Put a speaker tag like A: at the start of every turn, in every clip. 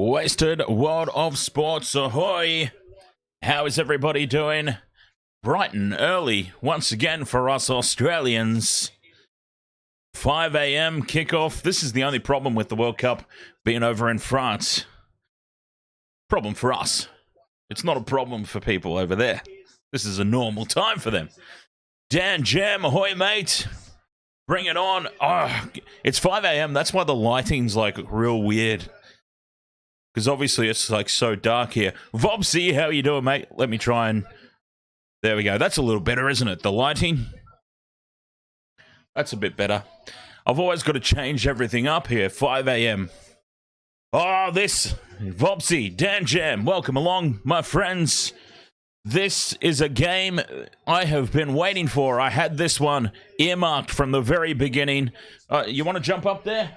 A: Wasted World of Sports, ahoy! How is everybody doing? Bright and early, once again for us Australians. 5 a.m. kickoff. This is the only problem with the World Cup being over in France. Problem for us. It's not a problem for people over there. This is a normal time for them. Dan Jam, ahoy mate! Bring it on. Oh, it's 5 a.m. That's why the lighting's like real weird. Because obviously it's like so dark here. Vobsy, how you doing, mate? Let me try and... There we go. That's a little better, isn't it? The lighting. That's a bit better. I've always got to change everything up here. 5 a.m. Oh, this. Vobsy, Dan Jam, welcome along, my friends. This is a game I have been waiting for. I had this one earmarked from the very beginning. You want to jump up there?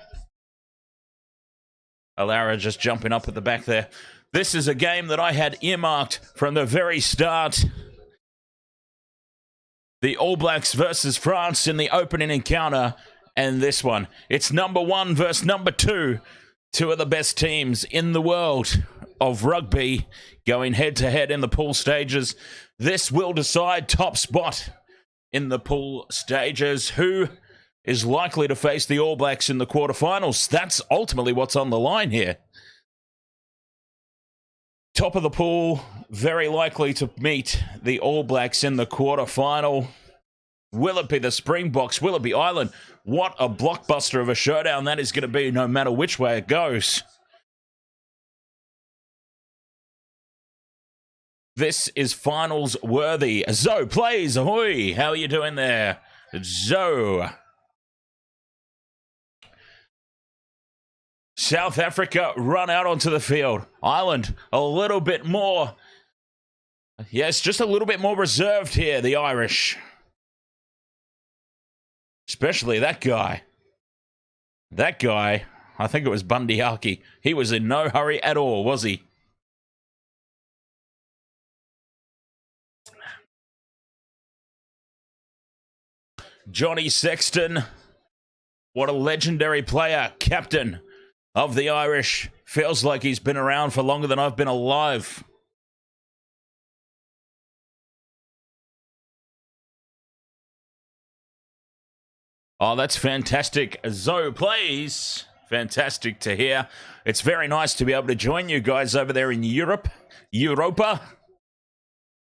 A: Alara just jumping up at the back there. This is a game that I had earmarked from the very start. The All Blacks versus France in the opening encounter. And this one. It's number 1 versus number 2. Two of the best teams in the world of rugby going head-to-head in the pool stages. This will decide top spot in the pool stages. Who is likely to face the All Blacks in the quarterfinals? That's ultimately what's on the line here. Top of the pool, very likely to meet the All Blacks in the quarterfinal. Will it be the Springboks? Will it be Ireland? What a blockbuster of a showdown that is going to be, no matter which way it goes. This is finals worthy. Zoe plays, ahoy! How are you doing there, Zoe? South Africa run out onto the field. Ireland a little bit more. Yes, just a little bit more reserved here, the Irish. Especially that guy. That guy, I think it was Bundy Aki. He was in no hurry at all, was he? Johnny Sexton. What a legendary player. Captain of the Irish. Feels like he's been around for longer than I've been alive. Oh, that's fantastic. Zoe plays. Fantastic to hear. It's very nice to be able to join you guys over there in Europa.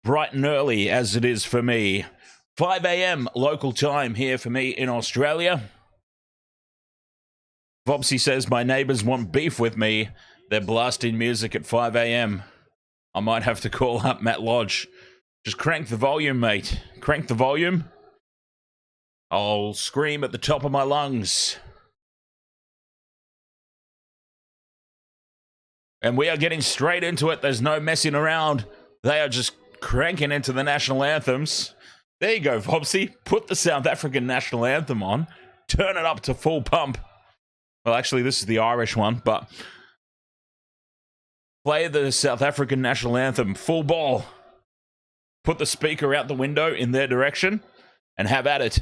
A: Bright and early as it is for me. 5 a.m. local time here for me in Australia. Vopsy says, my neighbors want beef with me. They're blasting music at 5 a.m. I might have to call up Matt Lodge. Just crank the volume, mate. Crank the volume. I'll scream at the top of my lungs. And we are getting straight into it. There's no messing around. They are just cranking into the national anthems. There you go, Vopsy. Put the South African national anthem on. Turn it up to full pump. Well, actually, this is the Irish one, but play the South African national anthem, full ball. Put the speaker out the window in their direction and have at it.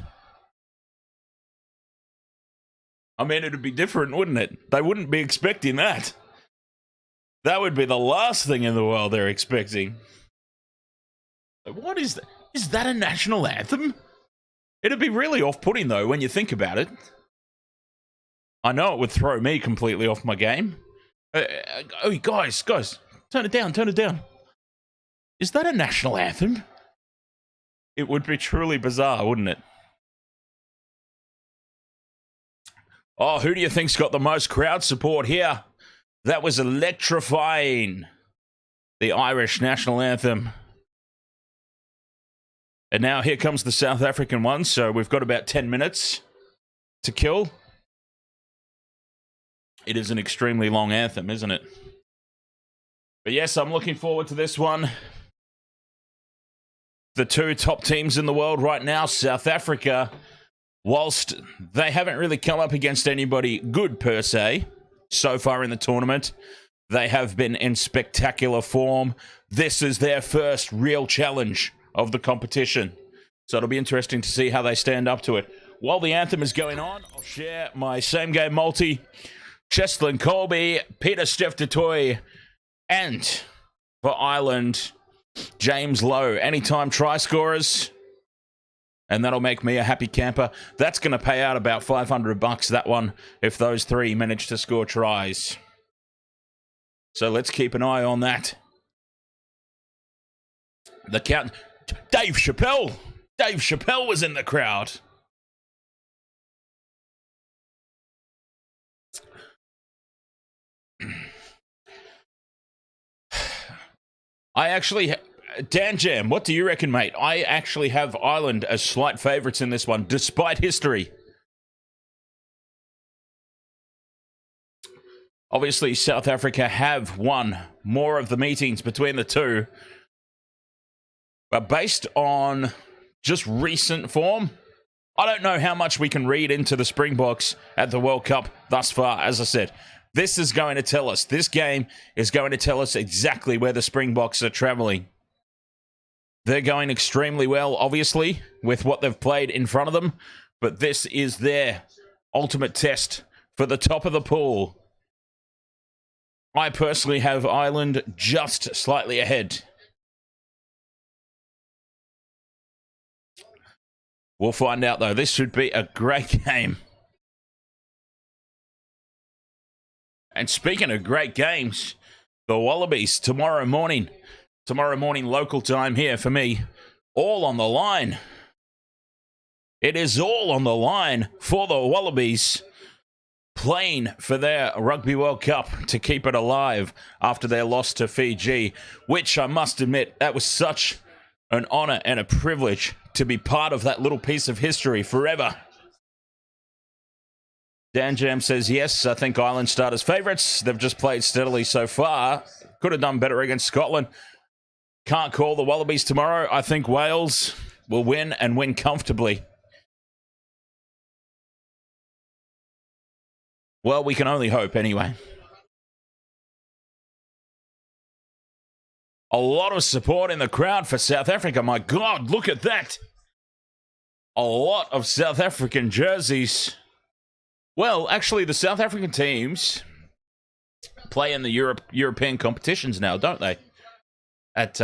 A: I mean, it'd be different, wouldn't it? They wouldn't be expecting that. That would be the last thing in the world they're expecting. What is that? Is that a national anthem? It'd be really off-putting, though, when you think about it. I know it would throw me completely off my game. Oh, guys, turn it down. Is that a national anthem? It would be truly bizarre, wouldn't it? Oh, who do you think's got the most crowd support here? That was electrifying. The Irish national anthem. And now here comes the South African one, so we've got about 10 minutes to kill. It is an extremely long anthem, isn't it? But yes, I'm looking forward to this one. The two top teams in the world right now, South Africa, whilst they haven't really come up against anybody good per se so far in the tournament, they have been in spectacular form. This is their first real challenge of the competition. So it'll be interesting to see how they stand up to it. While the anthem is going on, I'll share my same game multi. Cheslin Colby, Peter Steph-Dutoy, and for Ireland, James Lowe. Anytime try scorers, and that'll make me a happy camper. That's going to pay out about $500, that one, if those three manage to score tries. So let's keep an eye on that. The count. Dave Chappelle. Dave Chappelle was in the crowd. I actually, Dan Jam, what do you reckon, mate? I actually have Ireland as slight favourites in this one, despite history. Obviously, South Africa have won more of the meetings between the two. But based on just recent form, I don't know how much we can read into the Springboks at the World Cup thus far. As I said, this is going to tell us, this game is going to tell us exactly where the Springboks are travelling. They're going extremely well, obviously, with what they've played in front of them. But this is their ultimate test for the top of the pool. I personally have Ireland just slightly ahead. We'll find out, though. This should be a great game. And speaking of great games, the Wallabies tomorrow morning local time here for me, all on the line. It is all on the line for the Wallabies, playing for their Rugby World Cup to keep it alive after their loss to Fiji, which I must admit, that was such an honour and a privilege to be part of that little piece of history forever. Dan Jam says, yes, I think Ireland start as favourites. They've just played steadily so far. Could have done better against Scotland. Can't call the Wallabies tomorrow. I think Wales will win and win comfortably. Well, we can only hope anyway. A lot of support in the crowd for South Africa. My God, look at that. A lot of South African jerseys. Well, actually, the South African teams play in the European competitions now, don't they? At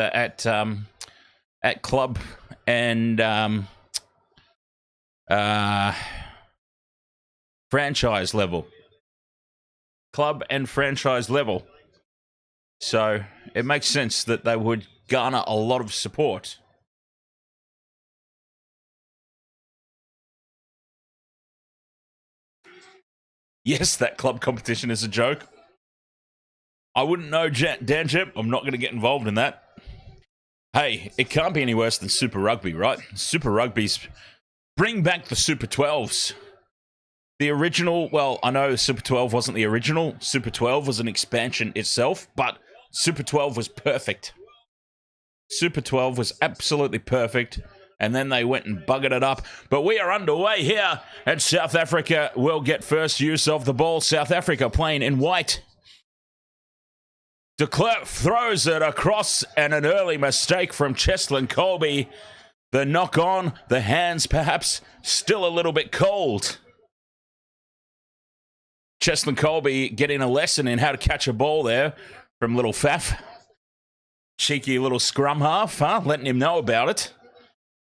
A: club and franchise level. Club and franchise level. So it makes sense that they would garner a lot of support. Yes, that club competition is a joke. I wouldn't know, Dan Jep. I'm not going to get involved in that. Hey, it can't be any worse than Super Rugby, right? Super Rugby's... Bring back the Super 12s. The original... Well, I know Super 12 wasn't the original. Super 12 was an expansion itself, but Super 12 was perfect. Super 12 was absolutely perfect. And then they went and buggered it up. But we are underway here. And South Africa will get first use of the ball. South Africa playing in white. De Klerk throws it across, and an early mistake from Cheslin Colby. The knock on, the hands perhaps still a little bit cold. Cheslin Colby getting a lesson in how to catch a ball there from little Faf. Cheeky little scrum half, huh? Letting him know about it.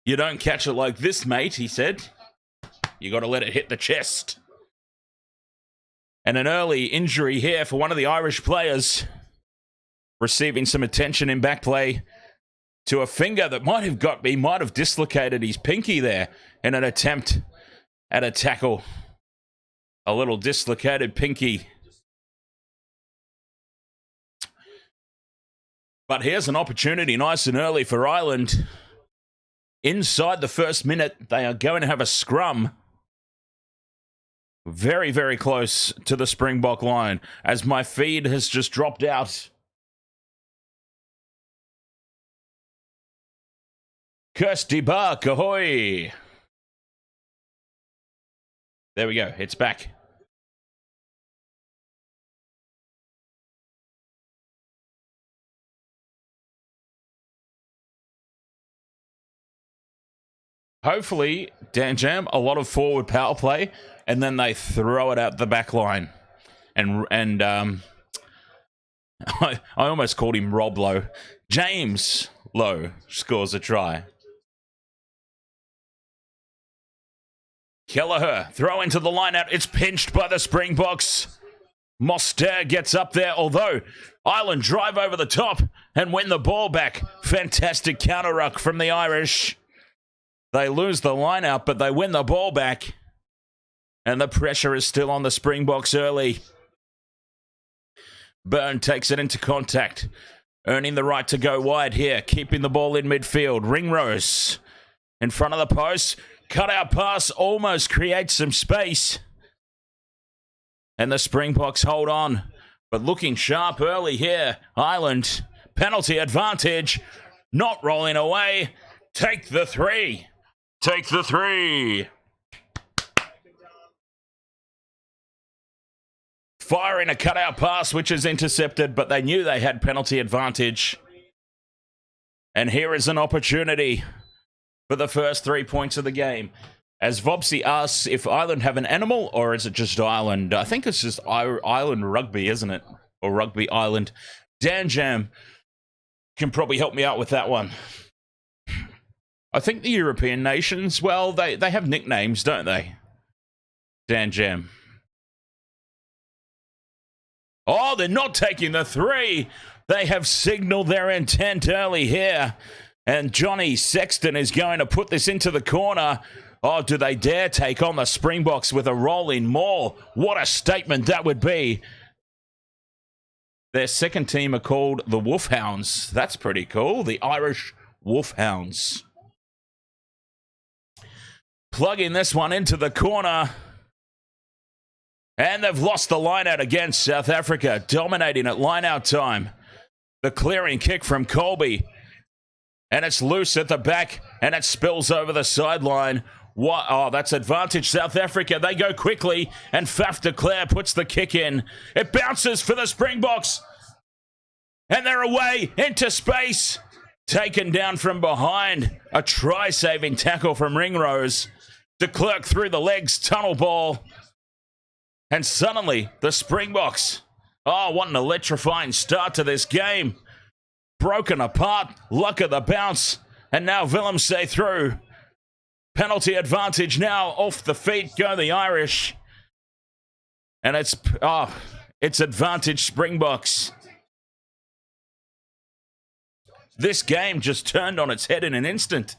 A: You don't catch it like this, mate, he said. You got to let it hit the chest. And an early injury here for one of the Irish players. Receiving some attention in back play to a finger that might have dislocated his pinky there in an attempt at a tackle. A little dislocated pinky. But here's an opportunity nice and early for Ireland. Inside the first minute, they are going to have a scrum. Very, very close to the Springbok line as my feed has just dropped out. Kirsty Bark, ahoy! There we go, it's back. Hopefully, Dan Jam, a lot of forward power play, and then they throw it out the back line. and I almost called him Rob Lowe. James Lowe scores a try. Kelleher, throw into the line-out. It's pinched by the Springboks. Moster gets up there, although Ireland drive over the top and win the ball back. Fantastic counter-ruck from the Irish. They lose the line-out, but they win the ball back. And the pressure is still on the Springboks early. Byrne takes it into contact, earning the right to go wide here, keeping the ball in midfield. Ringrose in front of the post. Cut-out pass almost creates some space. And the Springboks hold on, but looking sharp early here. Ireland, penalty advantage, not rolling away. Take the three. Take the three. Firing a cutout pass, which is intercepted, but they knew they had penalty advantage. And here is an opportunity for the first 3 points of the game. As Vopsy asks if Ireland have an animal, or is it just Ireland? I think it's just Ireland rugby, isn't it? Or Rugby Island. Dan Jam can probably help me out with that one. I think the European nations, well, they have nicknames, don't they? Dan Jam. Oh, they're not taking the three. They have signaled their intent early here. And Johnny Sexton is going to put this into the corner. Oh, do they dare take on the Springboks with a rolling maul? What a statement that would be. Their second team are called the Wolfhounds. That's pretty cool. The Irish Wolfhounds. Plugging this one into the corner. And they've lost the line-out against South Africa, dominating at line-out time. The clearing kick from Colby. And it's loose at the back, and it spills over the sideline. What? Oh, that's advantage South Africa. They go quickly, and Faf de Cler puts the kick in. It bounces for the Springboks. And they're away into space. Taken down from behind. A try-saving tackle from Ringrose. De Klerk through the legs, tunnel ball. And suddenly, the Springboks. Oh, what an electrifying start to this game. Broken apart, luck of the bounce. And now Willemse through. Penalty advantage now, off the feet go the Irish. And it's advantage Springboks. This game just turned on its head in an instant.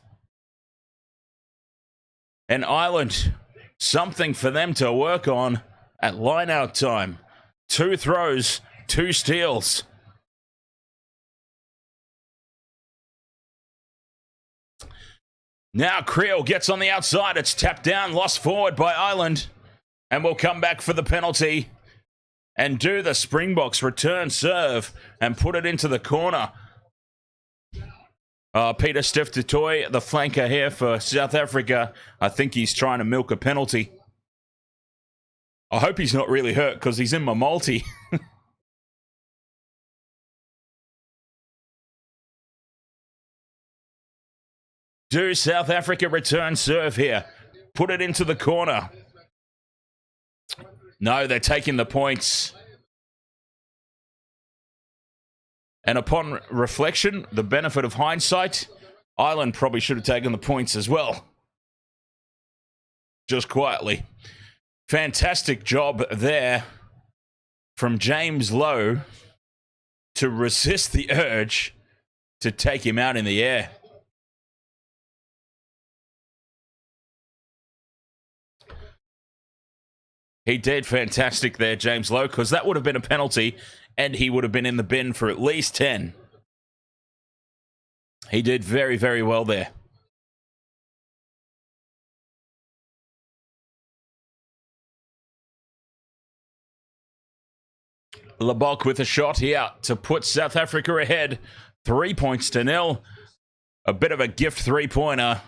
A: And Ireland, something for them to work on at line-out time. 2 throws, 2 steals. Now Creel gets on the outside. It's tapped down, lost forward by Ireland. And we'll come back for the penalty. And do the Springboks return serve and put it into the corner. Peter Stiff du Toit, the flanker here for South Africa. I think he's trying to milk a penalty. I hope he's not really hurt because he's in my multi. Do South Africa return serve here? Put it into the corner. No, they're taking the points. And upon reflection, the benefit of hindsight, Ireland probably should have taken the points as well. Just quietly. Fantastic job there from James Lowe to resist the urge to take him out in the air. He did fantastic there, James Lowe, because that would have been a penalty and he would have been in the bin for at least 10. He did very, very well there. Lebok with a shot here to put South Africa ahead. 3 points to 0. A bit of a gift three-pointer.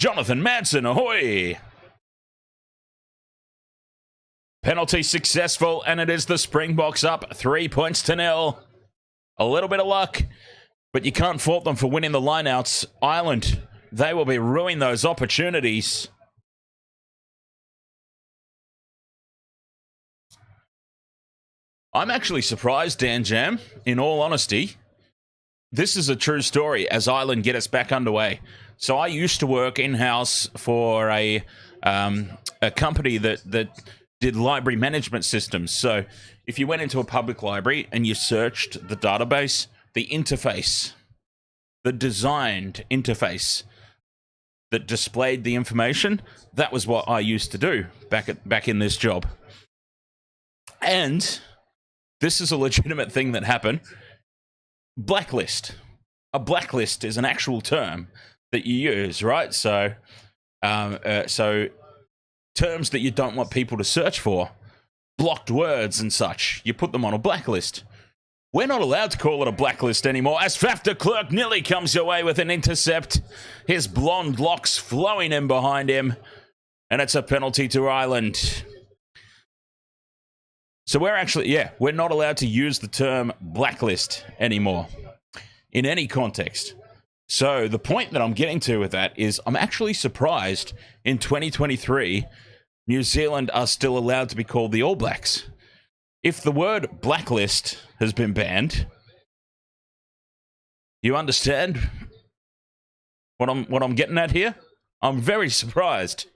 A: Jonathan Madsen, ahoy! Penalty successful, and it is the Springboks up 3 points to 0. A little bit of luck. But you can't fault them for winning the lineouts. Ireland, they will be ruining those opportunities. I'm actually surprised, Dan Jam, in all honesty. This is a true story as Ireland get us back underway. So I used to work in-house for a company that did library management systems. So if you went into a public library and you searched the database, the interface, the designed interface that displayed the information, that was what I used to do back in this job. And this is a legitimate thing that happened. Blacklist. A blacklist is an actual term that you use, right? So terms that you don't want people to search for, blocked words and such, you put them on a blacklist. We're not allowed to call it a blacklist anymore, as Faf de Klerk nearly comes away with an intercept, his blonde locks flowing in behind him, and it's a penalty to Ireland. So we're not allowed to use the term blacklist anymore in any context. So the point that I'm getting to with that is I'm actually surprised in 2023, New Zealand are still allowed to be called the All Blacks. If the word blacklist has been banned, you understand what I'm getting at here? I'm very surprised.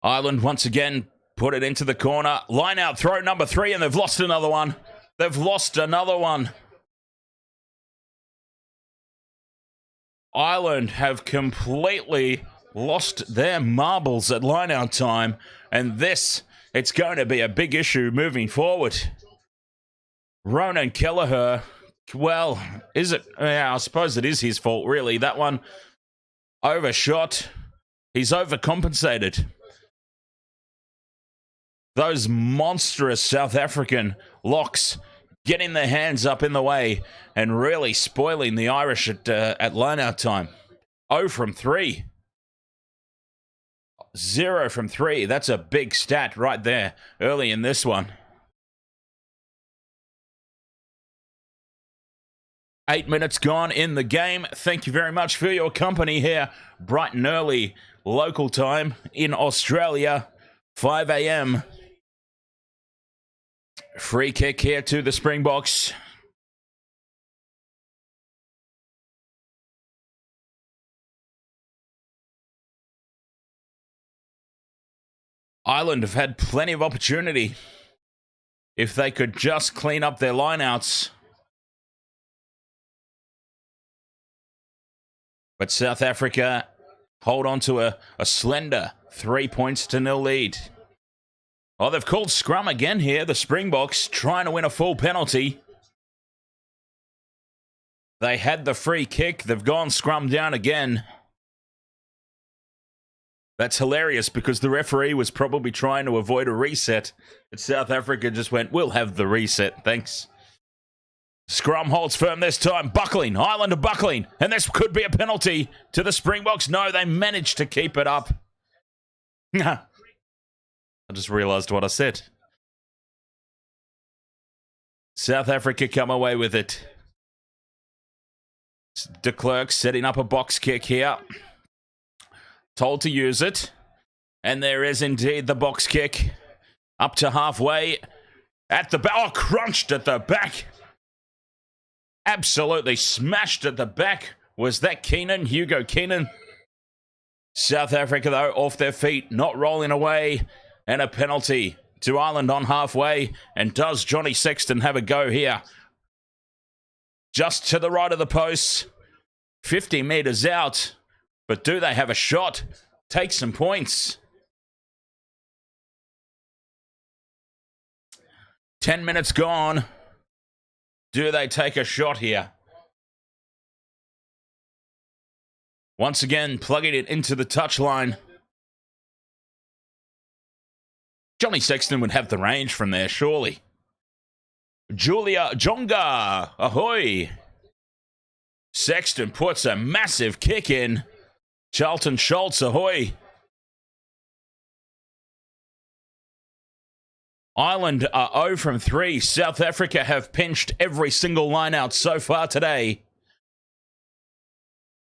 A: Ireland once again put it into the corner. Line out throw number 3, and they've lost another one. They've lost another one. Ireland have completely lost their marbles at line-out time, and it's going to be a big issue moving forward. Ronan Kelleher, well, is it? Yeah, I suppose it is his fault, really. That one overshot. He's overcompensated. Those monstrous South African locks getting their hands up in the way and really spoiling the Irish at line-out time. 0 from 3. 0 from 3. That's a big stat right there early in this one. 8 minutes gone in the game. Thank you very much for your company here. Bright and early local time in Australia. 5 a.m. Free kick here to the Springboks. Ireland have had plenty of opportunity if they could just clean up their lineouts. But South Africa hold on to a slender 3-0 lead. Oh, they've called scrum again here. The Springboks trying to win a full penalty. They had the free kick. They've gone scrum down again. That's hilarious because the referee was probably trying to avoid a reset. But South Africa just went, we'll have the reset, thanks. Scrum holds firm this time. Buckling. Ireland are buckling. And this could be a penalty to the Springboks. No, they managed to keep it up. I just realised what I said. South Africa come away with it. De Klerk setting up a box kick here. Told to use it. And there is indeed the box kick. Up to halfway. At the back. Oh, crunched at the back. Absolutely smashed at the back. Was that Keenan? Hugo Keenan? South Africa, though, off their feet. Not rolling away. And a penalty to Ireland on halfway. And does Johnny Sexton have a go here? Just to the right of the post. 50 metres out. But do they have a shot? Take some points. 10 minutes gone. Do they take a shot here? Once again, plugging it into the touchline. Johnny Sexton would have the range from there, surely. Julia Jonga, ahoy! Sexton puts a massive kick in. Charlton Schultz, ahoy! Ireland are 0 from 3. South Africa have pinched every single line out so far today.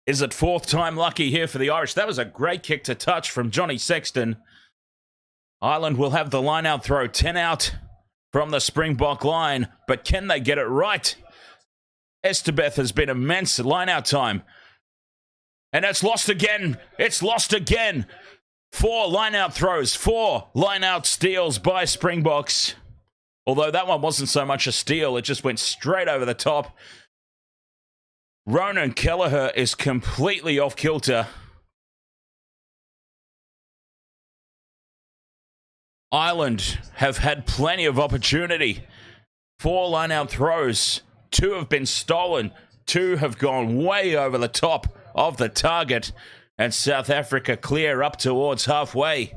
A: Is it fourth time lucky here for the Irish? That was a great kick to touch from Johnny Sexton. Ireland will have the line out throw, 10 out from the Springbok line, but can they get it right? Estebeth has been immense line out time. And it's lost again. It's lost again. 4 line-out throws, 4 line-out steals by Springboks. Although that one wasn't so much a steal, it just went straight over the top. Ronan Kelleher is completely off kilter. Ireland have had plenty of opportunity. 4 line-out throws, 2 have been stolen, 2 have gone way over the top of the target, and South Africa clear up towards halfway.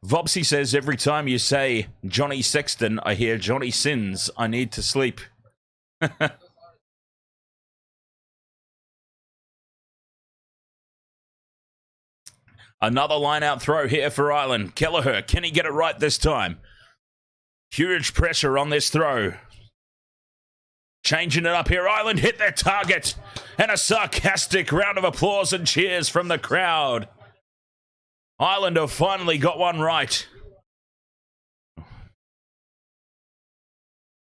A: Vopsy says, every time you say Johnny Sexton, I hear Johnny Sins, I need to sleep. Another line-out throw here for Ireland. Kelleher, can he get it right this time? Huge pressure on this throw. Changing it up here. Ireland hit their target. And a sarcastic round of applause and cheers from the crowd. Ireland have finally got one right.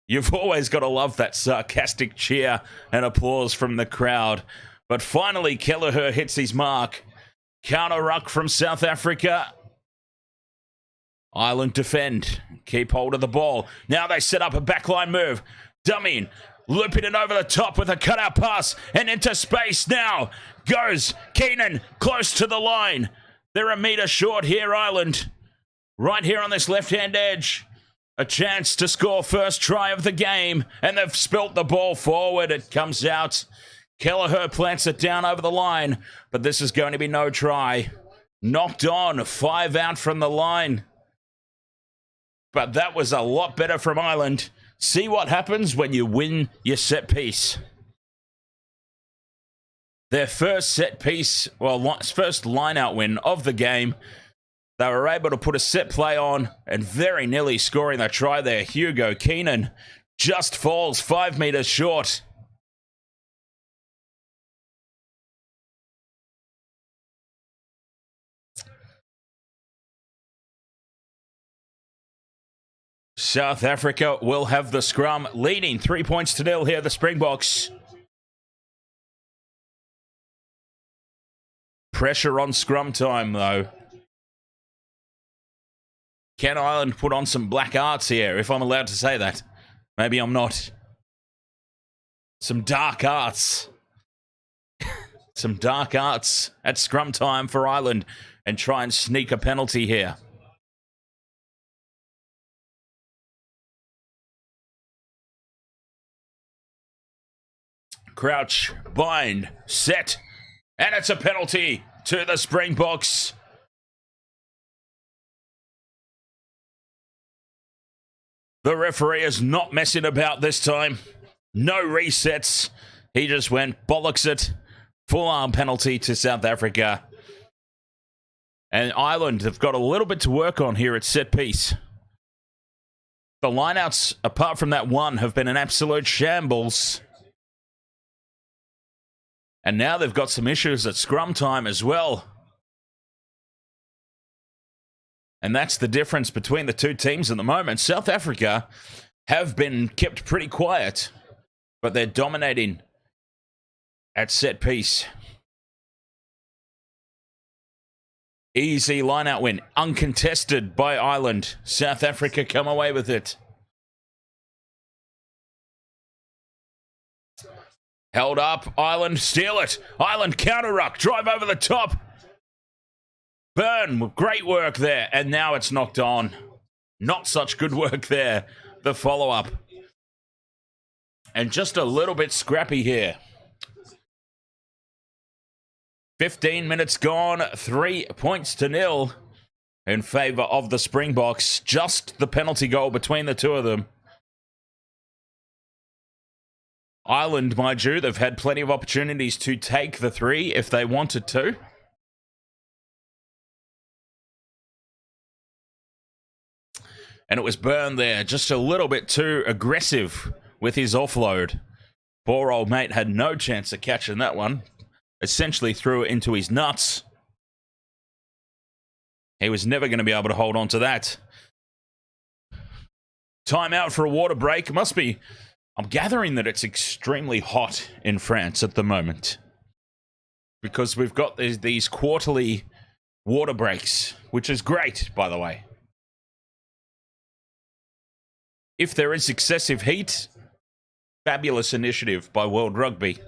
A: You've always got to love that sarcastic cheer and applause from the crowd. But finally, Kelleher hits his mark. Counter ruck from South Africa. Ireland defend. Keep hold of the ball. Now they set up a backline move. Dumming. Looping it over the top with a cutout pass. And into space now. Goes Keenan close to the line. They're a metre short here, Ireland. Right here on this left-hand edge. A chance to score first try of the game. And they've spilt the ball forward. It comes out. Kelleher plants it down over the line. But this is going to be no try. Knocked on. 5 out from the line. But that was a lot better from Ireland. See what happens when you win your set piece. Their first set piece, well, first line-out win of the game. They were able to put a set play on and very nearly scoring a try there. Hugo Keenan just falls 5 metres short. South Africa will have the scrum, leading 3 points to 0 here, the Springboks. Pressure on scrum time, though. Can Ireland put on some black arts here, if I'm allowed to say that? Maybe I'm not. Some dark arts. Some dark arts at scrum time for Ireland and try and sneak a penalty here. Crouch, bind, set, and it's a penalty to the Springboks. The referee is not messing about this time. No resets. He just went bollocks it. Full arm penalty to South Africa. And Ireland have got a little bit to work on here at set piece. The lineouts, apart from that one, have been an absolute shambles. And now they've got some issues at scrum time as well. And that's the difference between the two teams at the moment. South Africa have been kept pretty quiet, but they're dominating at set piece. Easy line-out win, uncontested by Ireland. South Africa come away with it. Held up, Ireland steal it. Ireland counter ruck, drive over the top. Byrne, great work there. And now it's knocked on. Not such good work there. The follow-up. And just a little bit scrappy here. 15 minutes gone, 3 points to 0 in favour of the Springboks. Just the penalty goal between the two of them. Ireland, mind you, they've had plenty of opportunities to take the 3 if they wanted to. And it was Byrne there, just a little bit too aggressive with his offload. Poor old mate had no chance of catching that one. Essentially threw it into his nuts. He was never going to be able to hold on to that. Time out for a water break. It must be... I'm gathering that it's extremely hot in France at the moment. Because we've got these quarterly water breaks, which is great, by the way. If there is excessive heat, fabulous initiative by World Rugby.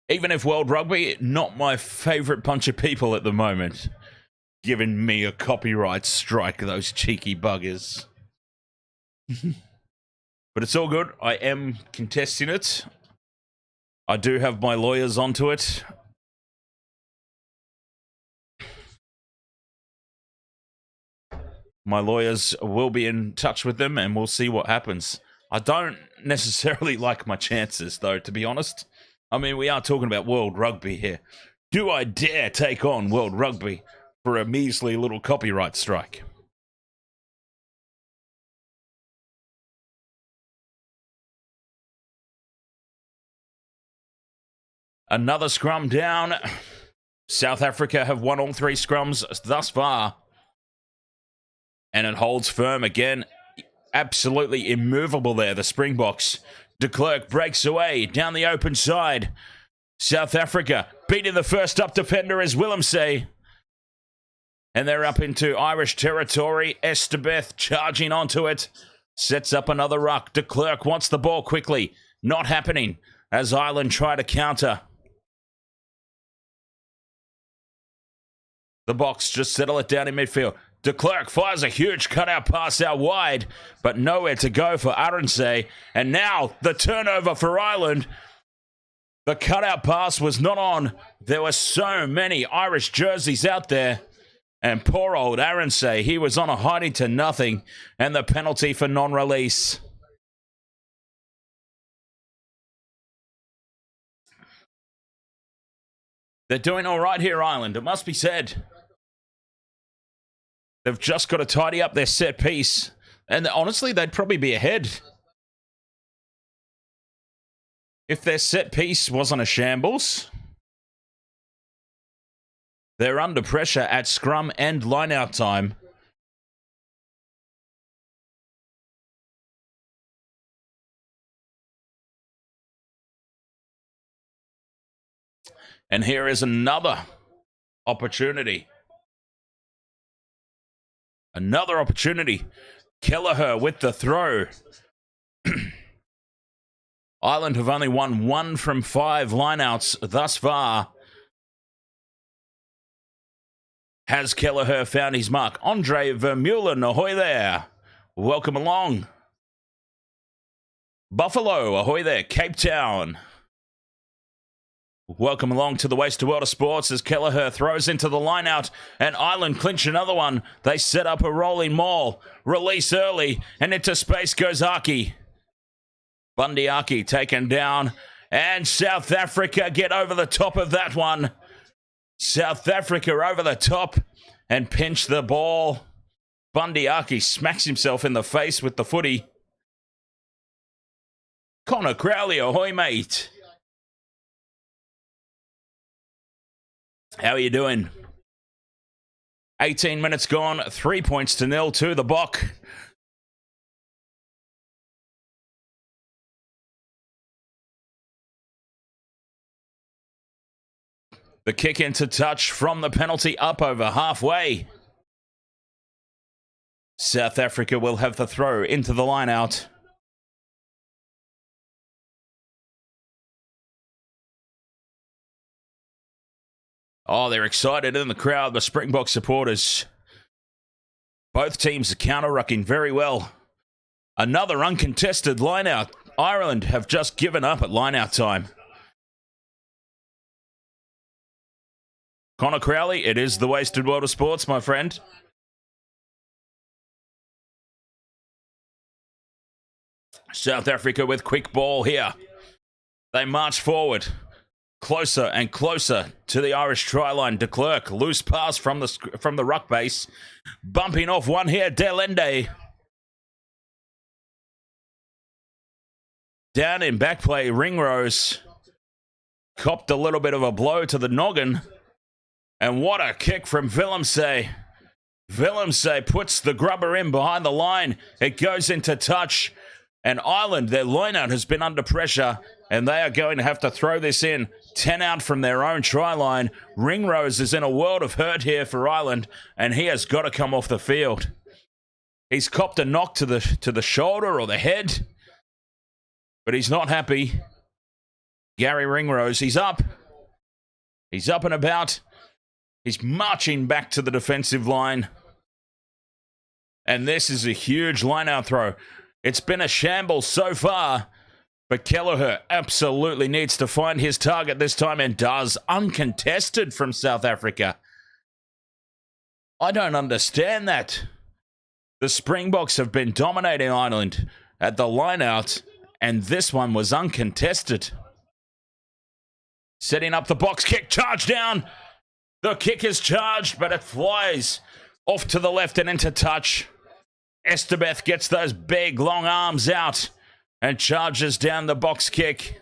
A: Even if World Rugby, not my favourite bunch of people at the moment. Giving me a copyright strike, those cheeky buggers. But it's all good. I am contesting it. I do have my lawyers onto it. My lawyers will be in touch with them and we'll see what happens. I don't necessarily like my chances, though, to be honest. I mean, we are talking about World Rugby here. Do I dare take on World Rugby for a measly little copyright strike? Another scrum down. South Africa have won all 3 scrums thus far. And it holds firm again. Absolutely immovable there, the Springboks. De Klerk breaks away down the open side. South Africa beating the first up defender as Willemse. And they're up into Irish territory. Estebeth charging onto it. Sets up another ruck. De Klerk wants the ball quickly. Not happening as Ireland try to counter. The Boks just settle it down in midfield. De Klerk fires a huge cutout pass out wide, but nowhere to go for Arendse. And now the turnover for Ireland. The cutout pass was not on. There were so many Irish jerseys out there. And poor old Arendse, he was on a hiding to nothing. And the penalty for non-release. They're doing all right here, Ireland, it must be said. They've just got to tidy up their set piece. And honestly, they'd probably be ahead. If their set piece wasn't a shambles. They're under pressure at scrum and lineout time. And here is another opportunity. Another opportunity. Kelleher with the throw. Ireland have only won 1 from 5 lineouts thus far. Has Kelleher found his mark? Andre Vermeulen, ahoy there. Welcome along. Buffalo, ahoy there. Cape Town. Welcome along to the Wasted World of Sports as Kelleher throws into the line-out and Ireland clinch another one. They set up a rolling maul. Release early and into space goes Aki. Bundy Aki taken down and South Africa get over the top of that one. South Africa over the top and pinch the ball. Bundy Aki smacks himself in the face with the footy. Connor Crowley, ahoy mate. How are you doing? 18 minutes gone, 3 points to 0 to the Bok. The kick into touch from the penalty up over halfway. South Africa will have the throw into the line out. Oh, they're excited in the crowd, the Springbok supporters. Both teams are counter-rucking very well. Another uncontested line-out. Ireland have just given up at line-out time. Connor Crowley, it is the Wasted World of Sports, my friend. South Africa with quick ball here. They march forward. Closer and closer to the Irish try line. De Klerk, loose pass from the ruck base. Bumping off one here, Delende. Down in back play, Ringrose copped a little bit of a blow to the noggin. And what a kick from Willemse. Willemse puts the grubber in behind the line. It goes into touch. And Ireland, their lineout has been under pressure. And they are going to have to throw this in. 10 out from their own try line. Ringrose is in a world of hurt here for Ireland. And he has got to come off the field. He's copped a knock to the shoulder or the head. But he's not happy. Gary Ringrose, he's up. He's up and about. He's marching back to the defensive line. And this is a huge line-out throw. It's been a shambles so far. But Kelleher absolutely needs to find his target this time and does. Uncontested from South Africa. I don't understand that. The Springboks have been dominating Ireland at the line-out. And this one was uncontested. Setting up the box kick, charge down. The kick is charged, but it flies off to the left and into touch. Estebeth gets those big, long arms out and charges down the box kick.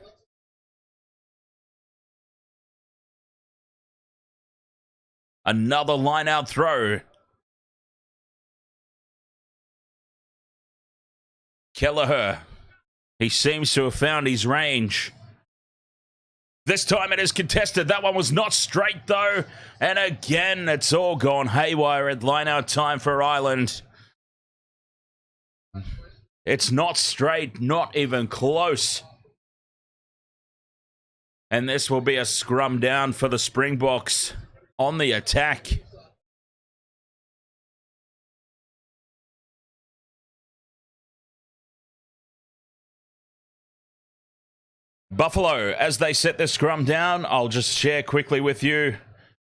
A: Another line-out throw. Kelleher. He seems to have found his range. This time it is contested. That one was not straight, though. And again, it's all gone haywire at line-out time for Ireland. It's not straight, not even close. And this will be a scrum down for the Springboks on the attack. Buffalo, as they set their scrum down, I'll just share quickly with you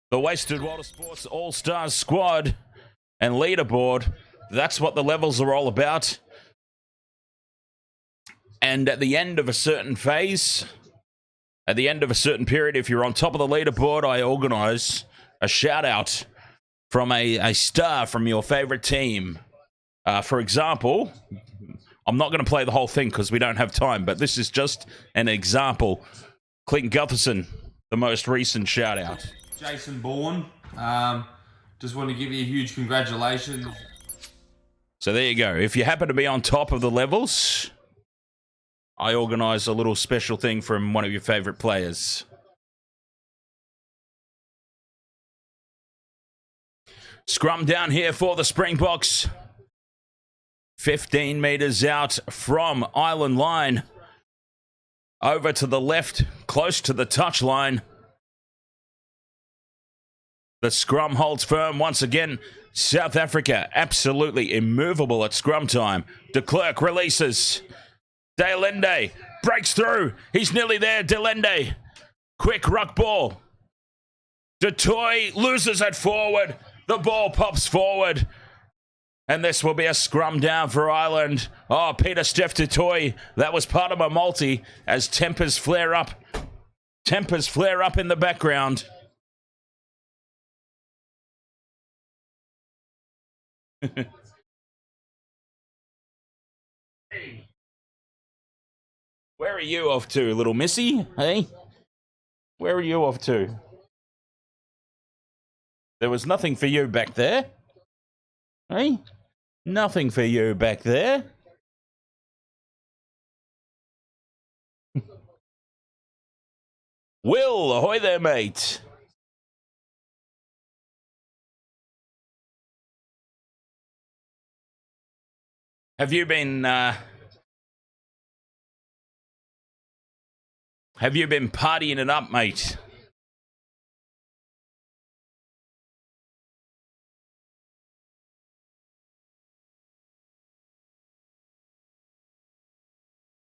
A: the Wasted World of Sports All-Stars squad and leaderboard. That's what the levels are all about. And at the end of a certain phase, at the end of a certain period, if you're on top of the leaderboard, I organize a shout-out from a star from your favorite team. For example, I'm not going to play the whole thing because we don't have time, but this is just an example. Clinton Gutherson, the most recent shout-out.
B: Jason Bourne, just want to give you a huge congratulations.
A: So there you go. If you happen to be on top of the levels, I organise a little special thing from one of your favourite players. Scrum down here for the Springboks. 15 metres out from Island line. Over to the left, close to the touch line. The scrum holds firm once again. South Africa absolutely immovable at scrum time. De Klerk releases. Delende breaks through. He's nearly there. Delende. Quick ruck ball. De Toy loses it forward. The ball pops forward. And this will be a scrum down for Ireland. Oh, Peter Steph De Toy. That was part of a multi as tempers flare up. Tempers flare up in the background. Hey. Where are you off to, little missy? Hey? Where are you off to? There was nothing for you back there. Hey? Nothing for you back there. Will, ahoy there, mate. Have you been partying it up, mate?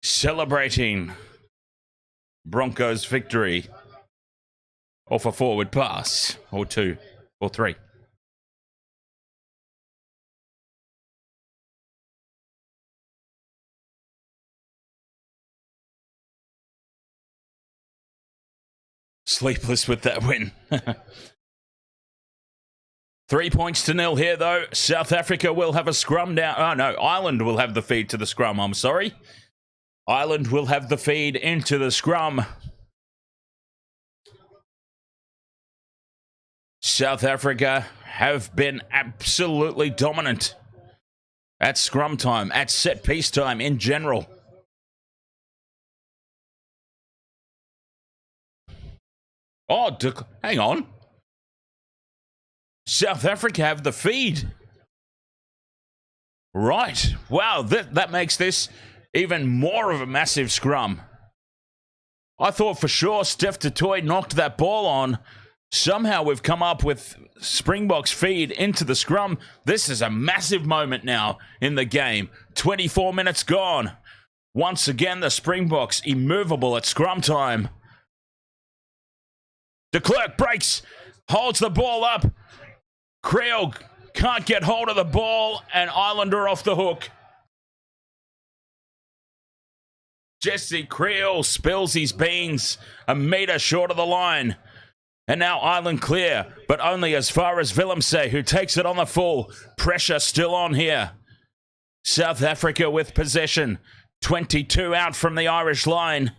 A: Celebrating Broncos' victory off a forward pass, or two, or three. Sleepless with that win. 3 points to nil here, though. South Africa will have a scrum down. Oh, no. Ireland will have the feed to the scrum. I'm sorry. Ireland will have the feed into the scrum. South Africa have been absolutely dominant at scrum time, at set piece time in general. Oh, hang on. South Africa have the feed. Right. Wow, that makes this even more of a massive scrum. I thought for sure Steph Toy knocked that ball on. Somehow we've come up with Springboks feed into the scrum. This is a massive moment now in the game. 24 minutes gone. Once again, the Springboks immovable at scrum time. De Klerk breaks, holds the ball up. Creel can't get hold of the ball, and Ireland are off the hook. Jesse Creel spills his beans a metre short of the line. And now Ireland clear, but only as far as Willemse, who takes it on the full. Pressure still on here. South Africa with possession. 22 out from the Irish line.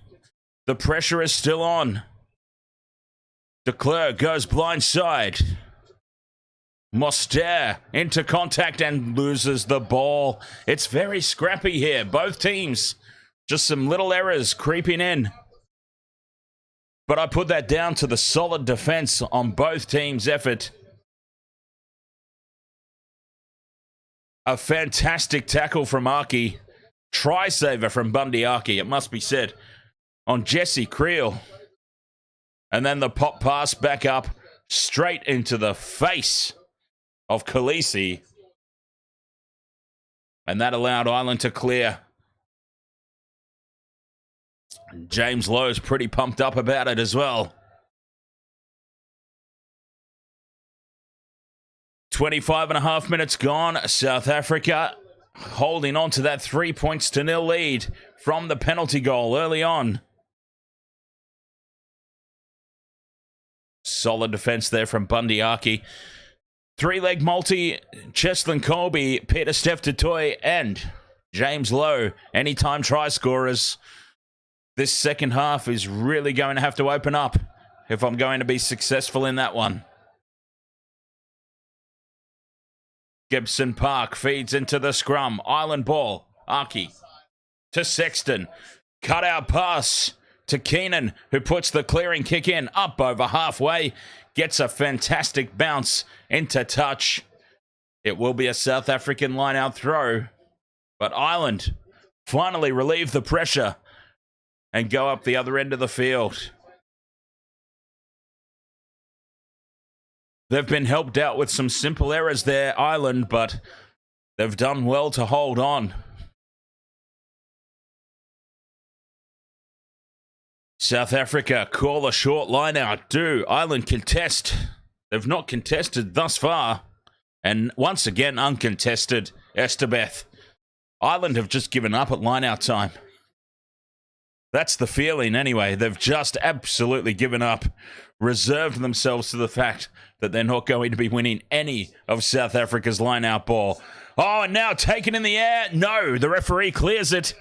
A: The pressure is still on. De Klerk goes blindside. Moster into contact and loses the ball. It's very scrappy here. Both teams. Just some little errors creeping in. But I put that down to the solid defense on both teams' effort. A fantastic tackle from Aki. Try saver from Bundy Aki, it must be said, on Jesse Creel. And then the pop pass back up straight into the face of Khaleesi. And that allowed Ireland to clear. James Lowe's pretty pumped up about it as well. 25.5 minutes gone. South Africa holding on to that 3 points to nil lead from the penalty goal early on. Solid defense there from Bundy Aki. Three-leg multi, Cheslin Colby, Peter Steph Toy, and James Lowe. Anytime try scorers. This second half is really going to have to open up if I'm going to be successful in that one. Gibson Park feeds into the scrum. Island ball. Aki to Sexton. Cut out pass to Keenan, who puts the clearing kick in up over halfway. Gets a fantastic bounce into touch. It will be a South African line-out throw. But Ireland finally relieve the pressure and go up the other end of the field. They've been helped out with some simple errors there, Ireland, but they've done well to hold on. South Africa call a short line out. Do Ireland contest? They've not contested thus far. And once again, uncontested, Estabeth. Ireland have just given up at line out time. That's the feeling anyway. They've just absolutely given up, reserved themselves to the fact that they're not going to be winning any of South Africa's line-out ball. Oh, and now taken in the air. No, the referee clears it.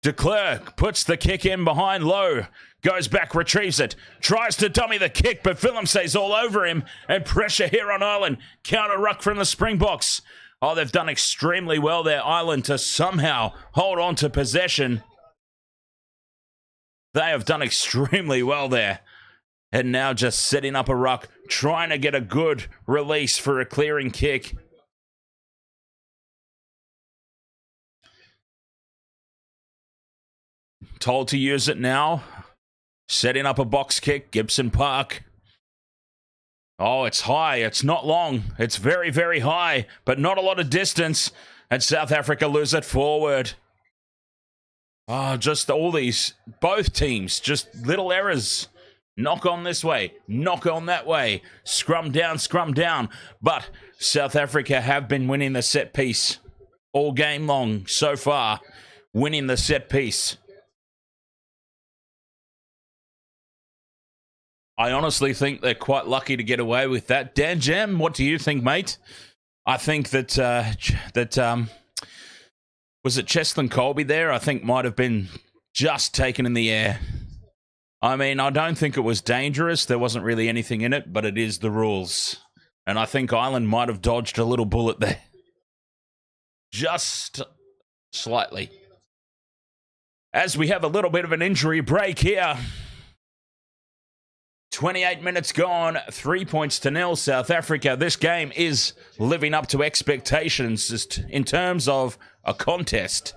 A: De Klerk puts the kick in behind Lowe. Goes back, retrieves it. Tries to dummy the kick, but Willemse's all over him. And pressure here on Ireland. Counter ruck from the Springboks. Oh, they've done extremely well there, Ireland, to somehow hold on to possession. They have done extremely well there. And now just setting up a ruck, trying to get a good release for a clearing kick. Told to use it now. Setting up a box kick, Gibson Park. Oh, it's high. It's not long. It's very, very high, but not a lot of distance. And South Africa lose it forward. Oh, just all these, both teams, just little errors. Knock on this way, knock on that way. Scrum down. But South Africa have been winning the set piece all game long so far. Winning the set piece. I honestly think they're quite lucky to get away with that. Dan Jam, what do you think, mate? I think that was it Cheslin Colby there? I think might have been just taken in the air. I mean, I don't think it was dangerous. There wasn't really anything in it, but it is the rules. And I think Ireland might have dodged a little bullet there. Just slightly. As we have a little bit of an injury break here. 28 minutes gone, 3 points to nil, South Africa. This game is living up to expectations just in terms of a contest.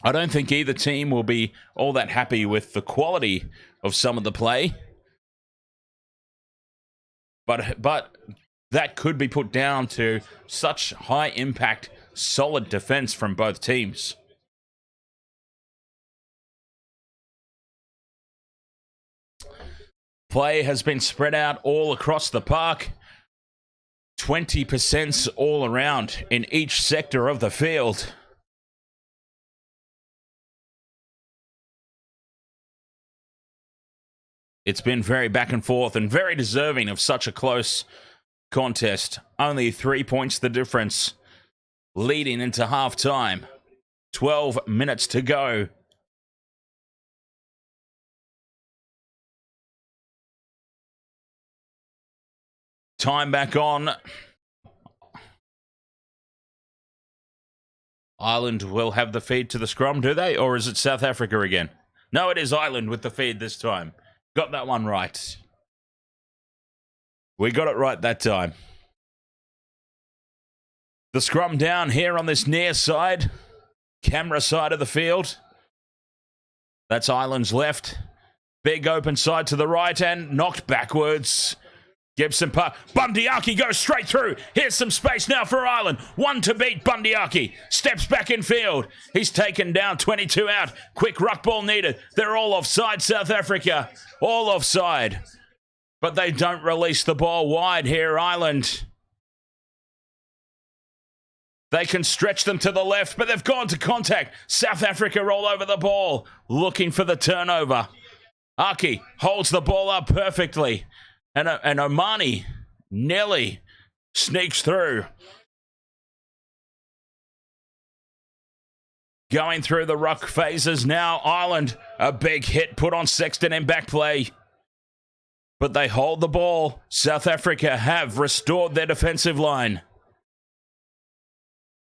A: I don't think either team will be all that happy with the quality of some of the play. But that could be put down to such high impact, solid defense from both teams. Play has been spread out all across the park. 20% all around in each sector of the field. It's been very back and forth and very deserving of such a close contest. Only 3 points the difference. Leading into halftime. 12 minutes to go. Time back on. Ireland will have the feed to the scrum, do they? Or is it South Africa again? No, it is Ireland with the feed this time. Got that one right. We got it right that time. The scrum down here on this near side. Camera side of the field. That's Ireland's left. Big open side to the right and knocked backwards. Gibson Park. Bundyaki goes straight through. Here's some space now for Ireland. One to beat. Bundyaki steps back in field. He's taken down, 22 out. Quick ruck ball needed. They're all offside, South Africa. All offside. But they don't release the ball wide here, Ireland. They can stretch them to the left, but they've gone to contact. South Africa roll over the ball, looking for the turnover. Aki holds the ball up perfectly. And Omani nearly sneaks through. Going through the ruck phases now. Ireland, a big hit put on Sexton in back play. But they hold the ball. South Africa have restored their defensive line.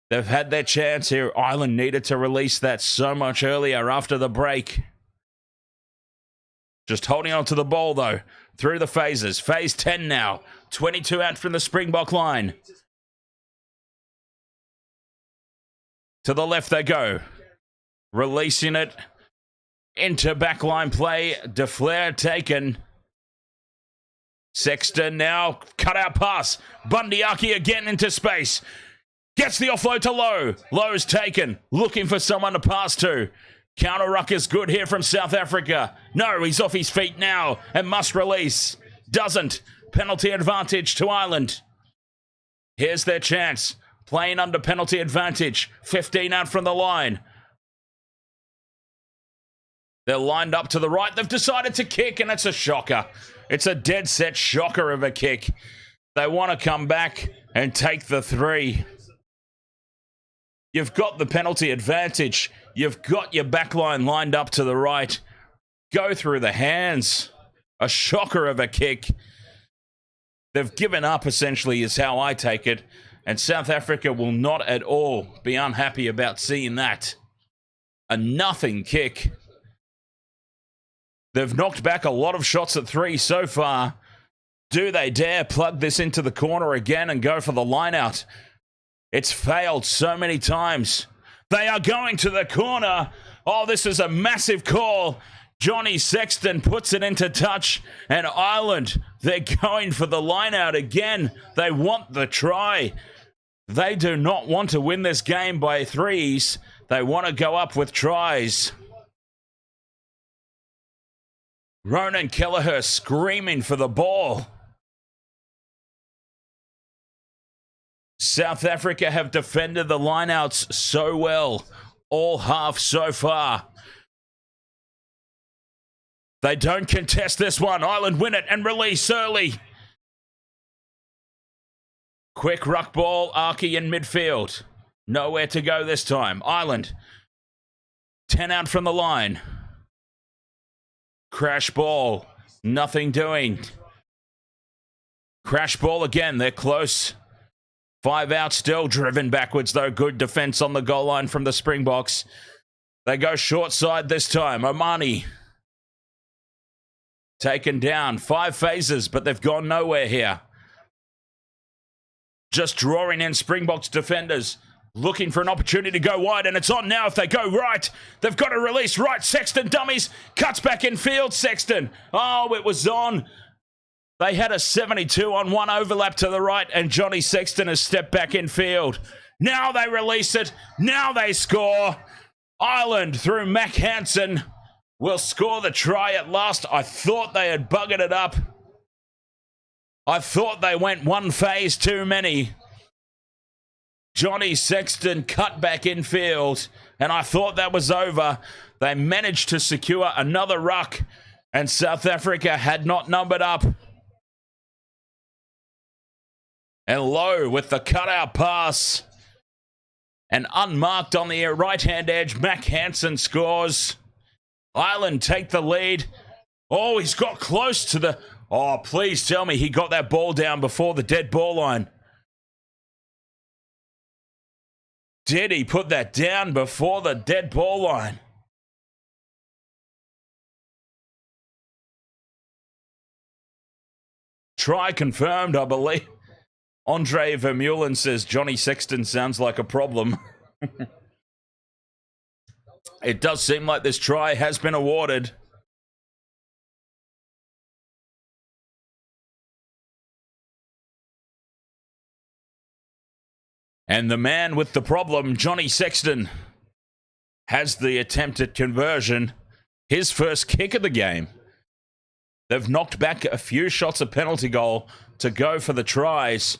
A: They've had their chance here. Ireland needed to release that so much earlier after the break. Just holding on to the ball, though, through the phases. Phase 10 now. 22 out from the Springbok line. To the left they go. Releasing it into backline play. Deflare taken. Sexton now. Cut out pass. Bundyaki again into space. Gets the offload to Lowe. Lowe's taken. Looking for someone to pass to. Counter ruck is good here from South Africa. No, he's off his feet now and must release. Doesn't. Penalty advantage to Ireland. Here's their chance. Playing under penalty advantage. 15 out from the line. They're lined up to the right. They've decided to kick, and it's a shocker. It's a dead set shocker of a kick. They want to come back and take the 3. You've got the penalty advantage. You've got your backline lined up to the right. Go through the hands. A shocker of a kick. They've given up, essentially, is how I take it. And South Africa will not at all be unhappy about seeing that. A nothing kick. They've knocked back a lot of shots at 3 so far. Do they dare plug this into the corner again and go for the lineout? It's failed so many times. They are going to the corner. Oh, this is a massive call. Johnny Sexton puts it into touch. And Ireland, they're going for the lineout again. They want the try. They do not want to win this game by 3s. They want to go up with tries. Ronan Kelleher screaming for the ball. South Africa have defended the lineouts so well, all half so far. They don't contest this one. Ireland win it and release early. Quick ruck ball, Archie in midfield. Nowhere to go this time. Ireland, 10 out from the line. Crash ball, nothing doing. Crash ball again, they're close. 5 out still, driven backwards though. Good defense on the goal line from the Springboks. They go short side this time. Omani taken down. 5 phases, but they've gone nowhere here. Just drawing in Springboks defenders, looking for an opportunity to go wide, and it's on now. If they go right, they've got to release right. Sexton dummies, cuts back in field. Sexton, oh, it was on. They had a 72 on one overlap to the right, and Johnny Sexton has stepped back in field. Now they release it. Now they score. Ireland, through Mac Hansen, will score the try at last. I thought they had buggered it up. I thought they went one phase too many. Johnny Sexton cut back in field, and I thought that was over. They managed to secure another ruck, and South Africa had not numbered up. And Lowe with the cutout pass. And unmarked on the right-hand edge, Mac Hansen scores. Ireland take the lead. Oh, he's got close to the... Oh, please tell me he got that ball down before the dead ball line. Did he put that down before the dead ball line? Try confirmed, I believe. Andre Vermeulen says Johnny Sexton sounds like a problem. It does seem like this try has been awarded. And the man with the problem, Johnny Sexton, has the attempted conversion. His first kick of the game. They've knocked back a few shots of penalty goal to go for the tries.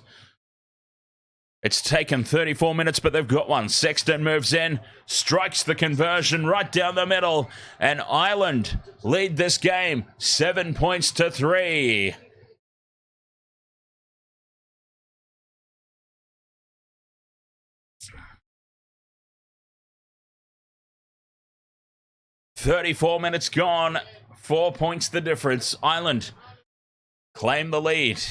A: It's taken 34 minutes, but they've got one. Sexton moves in, strikes the conversion right down the middle, and Ireland lead this game 7 points to 3. "34 minutes gone, 4 points the difference. Ireland claim the lead."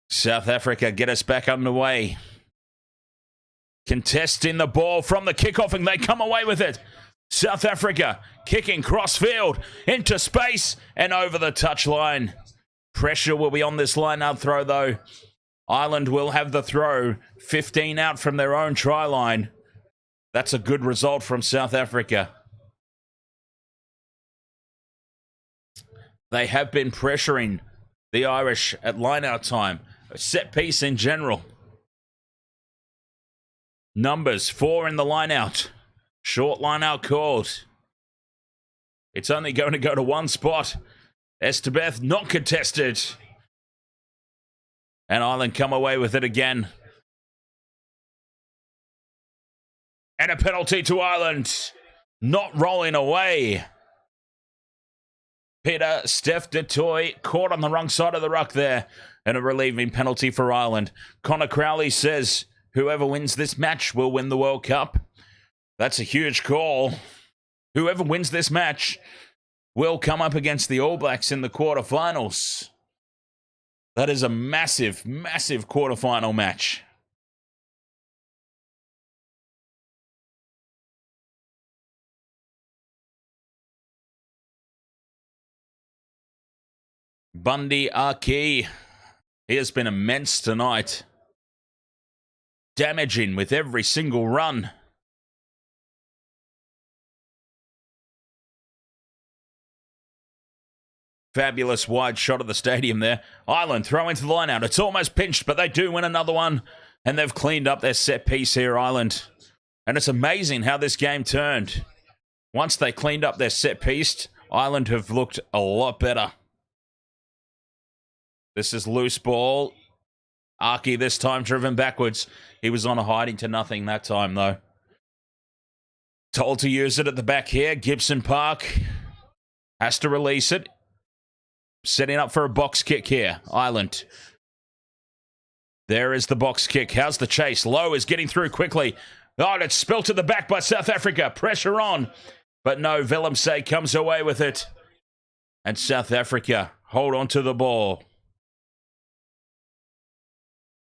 A: South Africa get us back underway. Contesting the ball from the kickoff, and they come away with it. South Africa kicking crossfield into space and over the touchline. Pressure will be on this line-out throw, though. Ireland will have the throw. 15 out from their own try line. That's a good result from South Africa. They have been pressuring the Irish at line-out time. A set piece in general. Numbers 4 in the line-out. Short line-out called. It's only going to go to one spot. Estebeth not contested. And Ireland come away with it again. And a penalty to Ireland. Not rolling away. Peter Steph Detoy caught on the wrong side of the ruck there. And a relieving penalty for Ireland. Connor Crowley says, whoever wins this match will win the World Cup. That's a huge call. Whoever wins this match will come up against the All Blacks in the quarterfinals. That is a massive, massive quarterfinal match. Bundy Aki. He has been immense tonight. Damaging with every single run. Fabulous wide shot of the stadium there. Ireland throw into the line out. It's almost pinched, but they do win another one. And they've cleaned up their set piece here, Ireland. And it's amazing how this game turned. Once they cleaned up their set piece, Ireland have looked a lot better. This is loose ball. Aki this time driven backwards. He was on a hiding to nothing that time, though. Told to use it at the back here. Gibson Park has to release it. Setting up for a box kick here. Ireland. There is the box kick. How's the chase? Lowe is getting through quickly. Oh, it's spilt to the back by South Africa. Pressure on. But no, Willemse comes away with it. And South Africa hold on to the ball.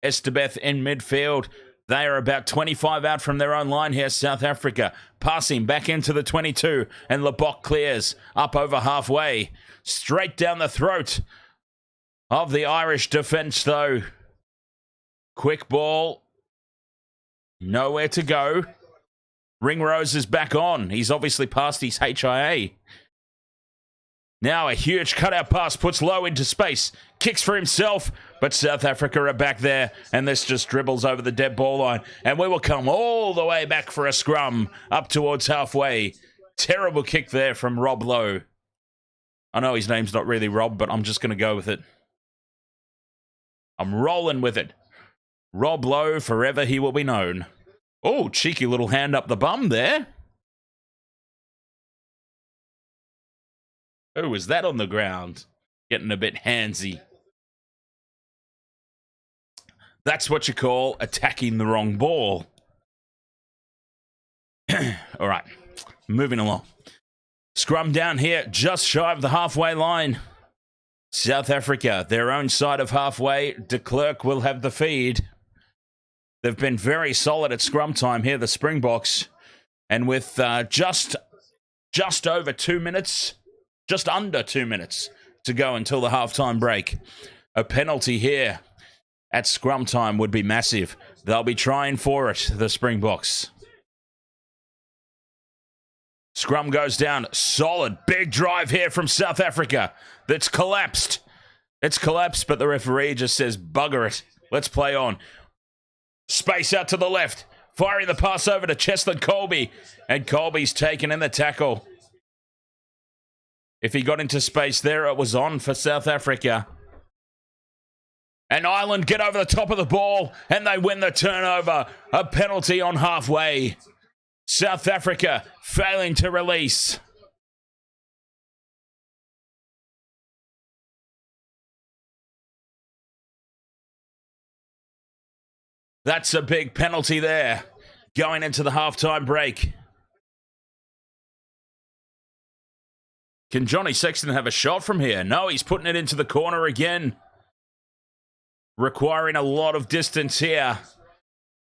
A: Estebeth in midfield. They are about 25 out from their own line here, South Africa. Passing back into the 22. And Lebok clears up over halfway. Straight down the throat of the Irish defence, though. Quick ball. Nowhere to go. Ringrose is back on. He's obviously past his HIA. Now a huge cutout pass puts Lowe into space. Kicks for himself, but South Africa are back there. And this just dribbles over the dead ball line. And we will come all the way back for a scrum up towards halfway. Terrible kick there from Rob Lowe. I know his name's not really Rob, but I'm just going to go with it. I'm rolling with it. Rob Lowe, forever he will be known. Oh, cheeky little hand up the bum there. Who was that on the ground? Getting a bit handsy. That's what you call attacking the wrong ball. All right, moving along. Scrum down here, just shy of the halfway line. South Africa, their own side of halfway. De Klerk will have the feed. They've been very solid at scrum time here, the Springboks. And with just over 2 minutes, just under 2 minutes to go until the halftime break. A penalty here at scrum time would be massive. They'll be trying for it, the Springboks. Scrum goes down. Solid, big drive here from South Africa. That's collapsed. It's collapsed, but the referee just says, bugger it. Let's play on. Space out to the left. Firing the pass over to Cheslin Colby. And Colby's taken in the tackle. If he got into space there, it was on for South Africa. And Ireland get over the top of the ball. And they win the turnover. A penalty on halfway. South Africa failing to release. That's a big penalty there, going into the halftime break. Can Johnny Sexton have a shot from here? No, he's putting it into the corner again. Requiring a lot of distance here.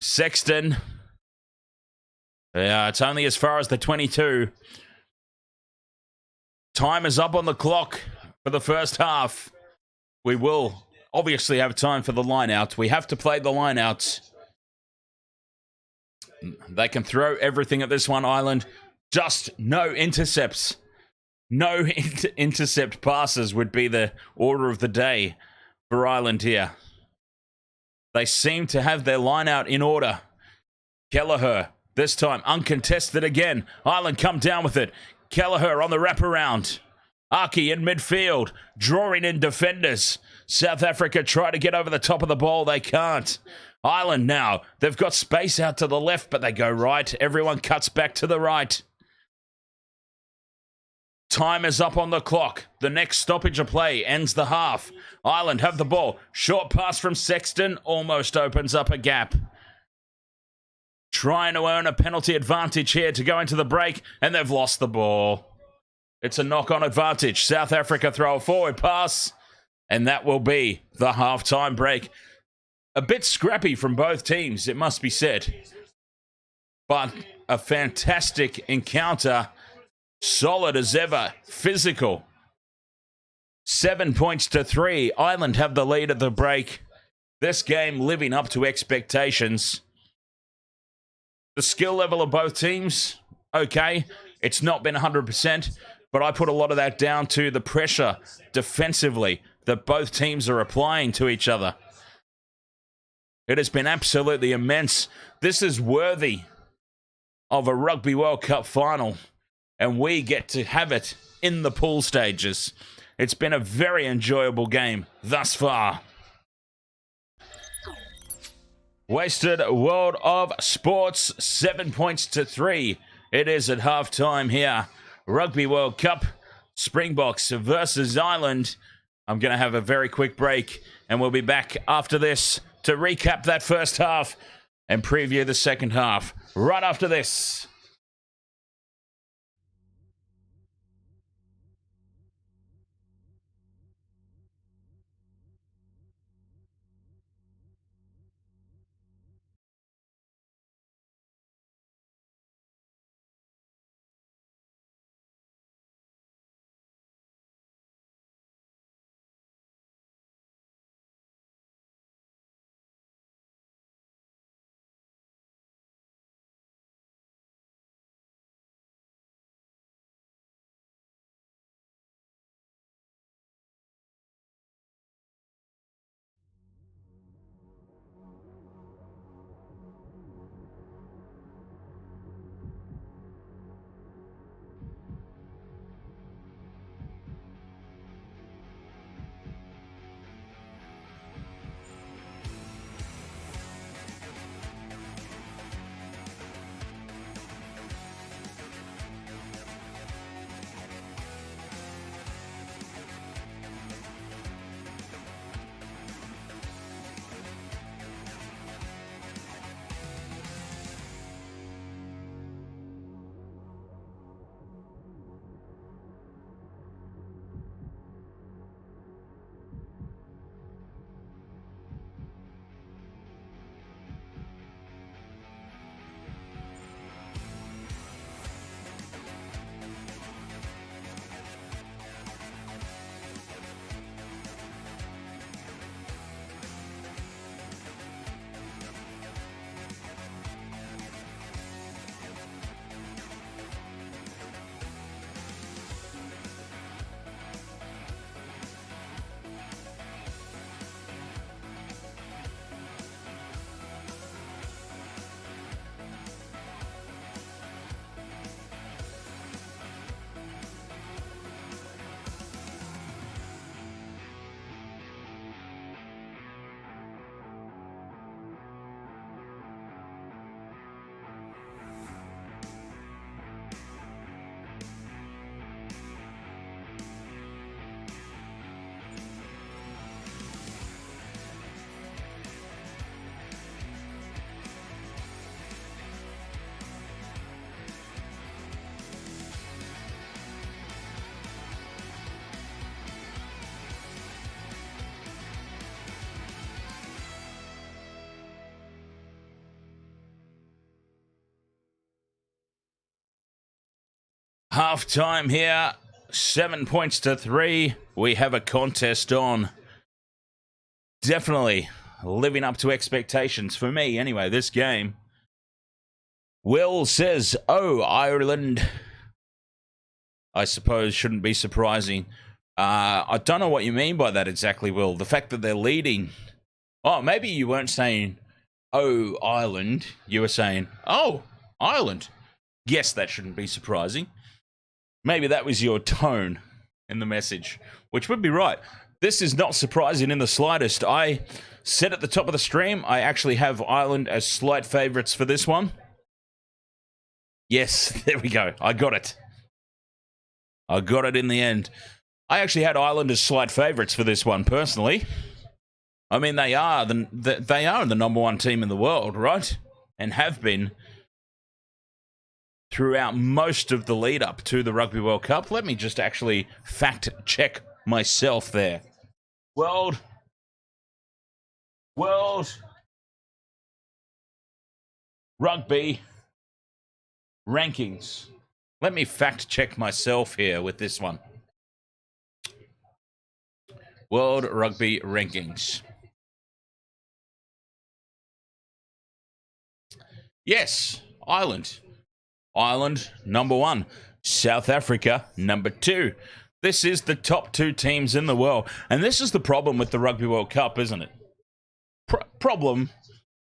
A: Sexton. Yeah, it's only as far as the 22. Time is up on the clock for the first half. We will obviously have time for the line-out. We have to play the line-out. They can throw everything at this one, Ireland. Just no intercepts. No intercept passes would be the order of the day for Ireland here. They seem to have their line-out in order. Kelleher, this time uncontested again. Ireland come down with it. Kelleher on the wraparound. Aki in midfield, drawing in defenders. South Africa try to get over the top of the ball. They can't. Ireland now. They've got space out to the left, but they go right. Everyone cuts back to the right. Time is up on the clock. The next stoppage of play ends the half. Ireland have the ball. Short pass from Sexton almost opens up a gap. Trying to earn a penalty advantage here to go into the break, and they've lost the ball. It's a knock-on advantage. South Africa throw a forward pass, and that will be the halftime break. A bit scrappy from both teams, it must be said. But a fantastic encounter. Solid as ever. Physical. 7 points to 3. Ireland have the lead at the break. This game living up to expectations. The skill level of both teams, okay. It's not been 100%, but I put a lot of that down to the pressure defensively that both teams are applying to each other. It has been absolutely immense. This is worthy of a Rugby World Cup final, and we get to have it in the pool stages. It's been a very enjoyable game thus far. Wasted World of Sports, 7 points to 3. It is at halftime here. Rugby World Cup, Springboks versus Ireland. I'm going to have a very quick break, and we'll be back after this to recap that first half and preview the second half right after this. Half time here, 7 points to 3. We have a contest on. Definitely living up to expectations for me, anyway, this game. Will says, "Oh, Ireland." I suppose shouldn't be surprising. I don't know what you mean by that exactly, Will. The fact that they're leading. Oh, maybe you weren't saying, "Oh, Ireland." You were saying, "Oh, Ireland." Yes, that shouldn't be surprising. Maybe that was your tone in the message, which would be right. This is not surprising in the slightest. I said at the top of the stream, I actually have Ireland as slight favourites for this one. Yes, there we go. I got it. I got it in the end. I actually had Ireland as slight favourites for this one, personally. I mean, they are the number one team in the world, right? And have been throughout most of the lead up to the Rugby World Cup. Let me just actually fact check myself there. World Rugby rankings. Let me fact check myself here with this one. World Rugby rankings. Yes, Ireland. Ireland, number 1. South Africa, number 2. This is the top 2 teams in the world. And this is the problem with the Rugby World Cup, isn't it? Problem.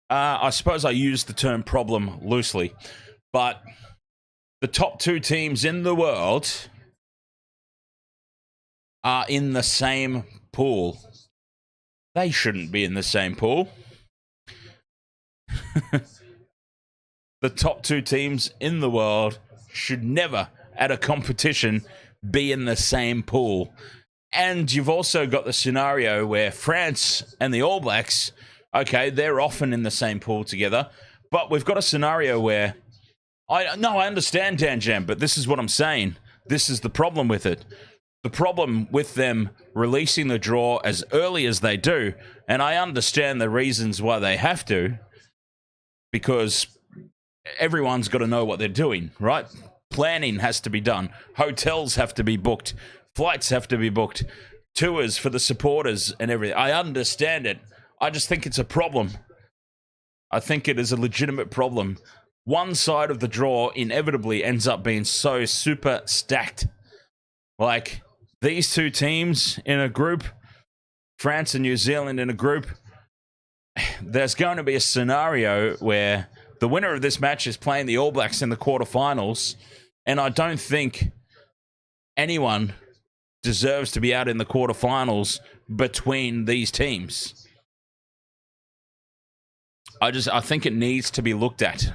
A: I suppose I use the term problem loosely. But the top 2 teams in the world are in the same pool. They shouldn't be in the same pool. The top 2 teams in the world should never, at a competition, be in the same pool. And you've also got the scenario where France and the All Blacks, okay, they're often in the same pool together, but we've got a scenario where, I understand, Dan Jam, but this is what I'm saying. This is the problem with it. The problem with them releasing the draw as early as they do, and I understand the reasons why they have to, because everyone's got to know what they're doing, right? Planning has to be done. Hotels have to be booked. Flights have to be booked. Tours for the supporters and everything. I understand it. I just think it's a problem. I think it is a legitimate problem. One side of the draw inevitably ends up being so super stacked. Like, these 2 teams in a group, France and New Zealand in a group, there's going to be a scenario where the winner of this match is playing the All Blacks in the quarterfinals, and I don't think anyone deserves to be out in the quarterfinals between these teams. I think it needs to be looked at.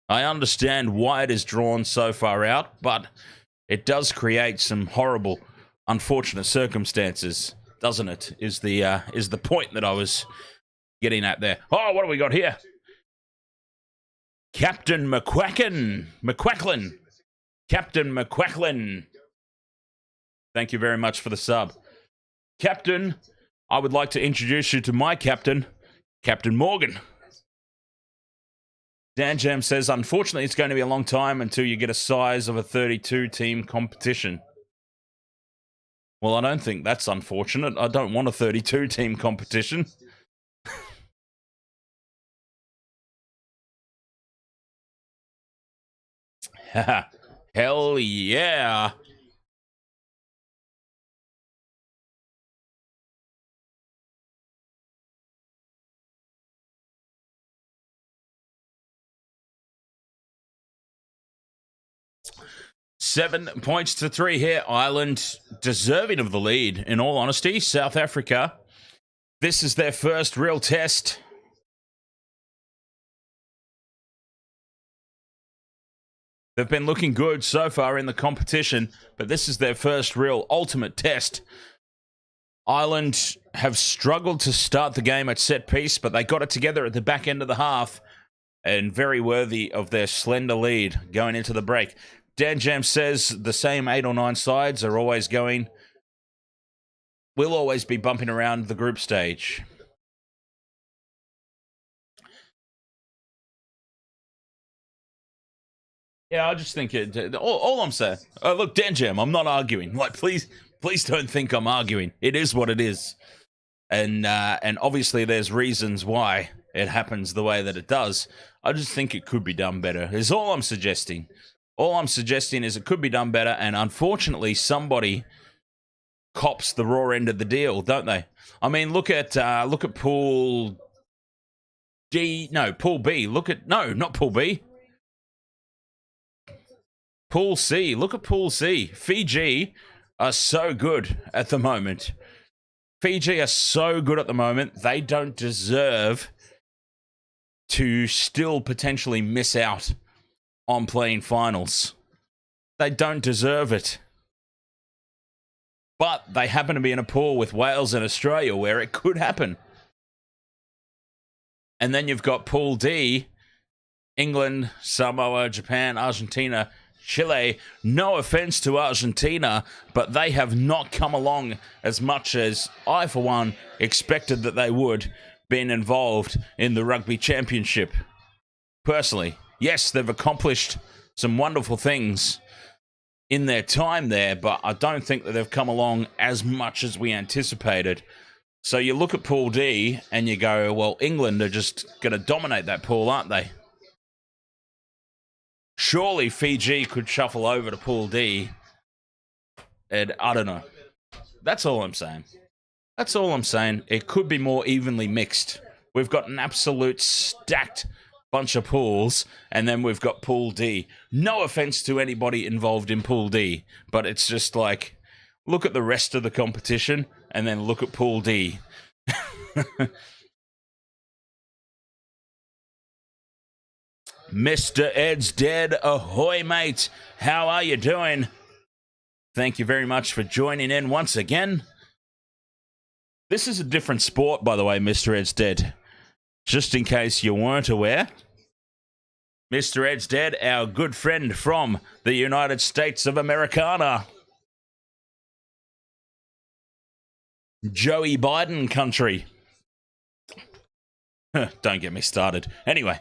A: I understand why it is drawn so far out, but it does create some horrible, unfortunate circumstances, doesn't it? Is the point that I was getting at there. Oh, what do we got here? Captain McQuacklin. Captain McQuacklin. Thank you very much for the sub. Captain, I would like to introduce you to my captain, Captain Morgan. Dan Jam says, unfortunately, it's going to be a long time until you get a size of a 32-team competition. Well, I don't think that's unfortunate. I don't want a 32-team competition. Hell yeah. Seven points to 3 here. Ireland deserving of the lead, in all honesty. South Africa, this is their first real test. They've been looking good so far in the competition, but this is their first real ultimate test. Ireland have struggled to start the game at set piece, but they got it together at the back end of the half, and very worthy of their slender lead going into the break. Dan Jam says the same 8 or 9 sides are always going. We'll always be bumping around the group stage. Yeah, I just think it. All I'm saying. Look, Dan Jam, I'm not arguing. Like, please don't think I'm arguing. It is what it is, and obviously there's reasons why it happens the way that it does. I just think it could be done better. Is all I'm suggesting. All I'm suggesting is it could be done better, and unfortunately, somebody cops the raw end of the deal, don't they? I mean, look at Pool D. No, Pool B. Not Pool B. Pool C. Look at Pool C. Fiji are so good at the moment. Fiji are so good at the moment. They don't deserve to still potentially miss out on playing finals. They don't deserve it. But they happen to be in a pool with Wales and Australia where it could happen. And then you've got Pool D, England, Samoa, Japan, Argentina, Chile. No offense to Argentina, but they have not come along as much as I, for one, expected that they would, being involved in the Rugby Championship. Personally, yes, they've accomplished some wonderful things in their time there, but I don't think that they've come along as much as we anticipated. So you look at Pool D and you go, well, England are just going to dominate that pool, aren't they? Surely Fiji could shuffle over to Pool D. And I don't know. That's all I'm saying. That's all I'm saying. It could be more evenly mixed. We've got an absolute stacked bunch of pools, and then we've got Pool D. No offense to anybody involved in Pool D, but it's just like, look at the rest of the competition, and then look at Pool D. Mr. Ed's dead. Ahoy, mate. How are you doing? Thank you very much for joining in once again. This is a different sport, by the way, Mr. Ed's dead. Just in case you weren't aware. Mr. Ed's dead, our good friend from the United States of Americana. Joey Biden country. Don't get me started. Anyway,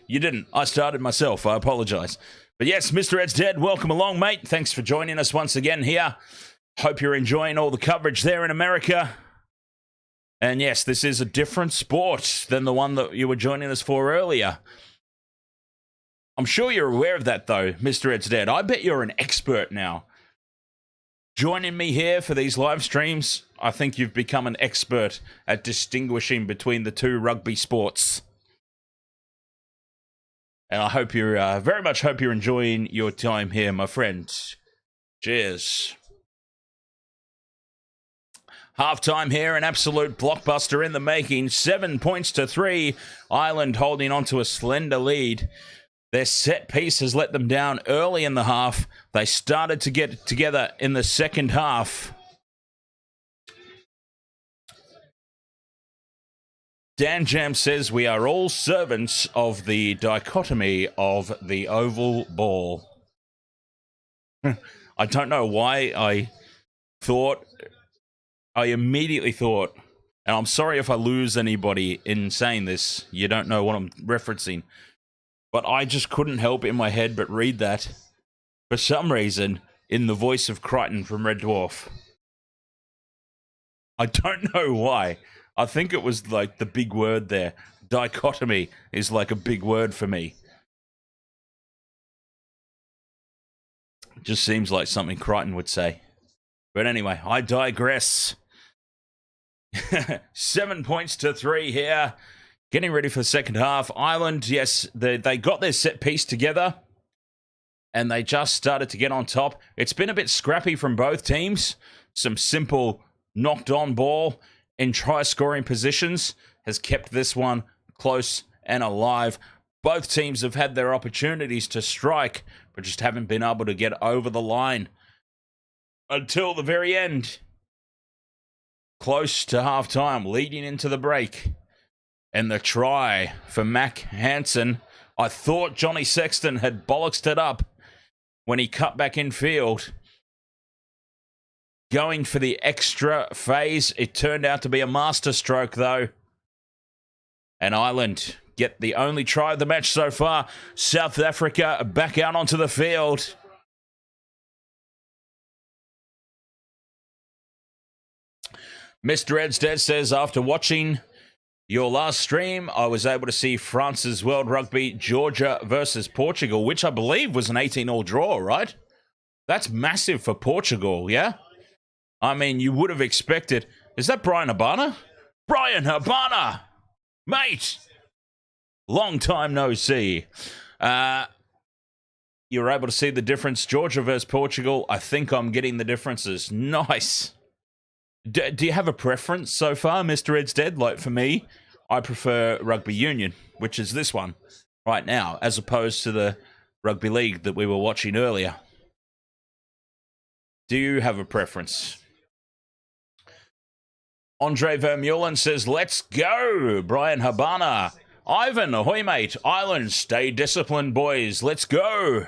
A: you didn't. I started myself. I apologize. But yes, Mr. Ed's dead. Welcome along, mate. Thanks for joining us once again here. Hope you're enjoying all the coverage there in America. And yes, this is a different sport than the one that you were joining us for earlier. I'm sure you're aware of that, though, Mr. Ed's dead. I bet you're an expert now. Joining me here for these live streams, I think you've become an expert at distinguishing between the two rugby sports. And I hope you're, very much hope you're enjoying your time here, my friend. Cheers. Halftime here, an absolute blockbuster in the making. 7 points to 3. Ireland holding on to a slender lead. Their set piece has let them down early in the half. They started to get together in the second half. Dan Jam says we are all servants of the dichotomy of the oval ball. I don't know why I immediately thought, and I'm sorry if I lose anybody in saying this, you don't know what I'm referencing. But I just couldn't help in my head but read that, for some reason, in the voice of Crichton from Red Dwarf. I don't know why. I think it was like the big word there. Dichotomy is like a big word for me. It just seems like something Crichton would say. But anyway, I digress. 7 points to 3 here. Getting ready for the second half. Ireland, yes, they got their set piece together and they just started to get on top. It's been a bit scrappy from both teams. Some simple knocked on ball in try-scoring positions has kept this one close and alive. Both teams have had their opportunities to strike, but just haven't been able to get over the line until the very end. Close to half-time, leading into the break. And the try for Mac Hansen. I thought Johnny Sexton had bollocksed it up when he cut back in field. Going for the extra phase. It turned out to be a masterstroke, though. And Ireland get the only try of the match so far. South Africa back out onto the field. Mr. Edstead says, after watching your last stream, I was able to see France's World Rugby, Georgia versus Portugal, which I believe was an 18-all draw, right? That's massive for Portugal, yeah? I mean, you would have expected... Is that Brian Habana? Brian Habana! Mate! Long time no see. You were able to see the difference. Georgia versus Portugal. I think I'm getting the differences. Nice. Do you have a preference so far, Mr. Edstead? Like for me, I prefer rugby union, which is this one right now, as opposed to the rugby league that we were watching earlier. Do you have a preference? Andre Vermeulen says, let's go, Brian Habana. Ivan, ahoy, mate. Ireland, stay disciplined, boys. Let's go.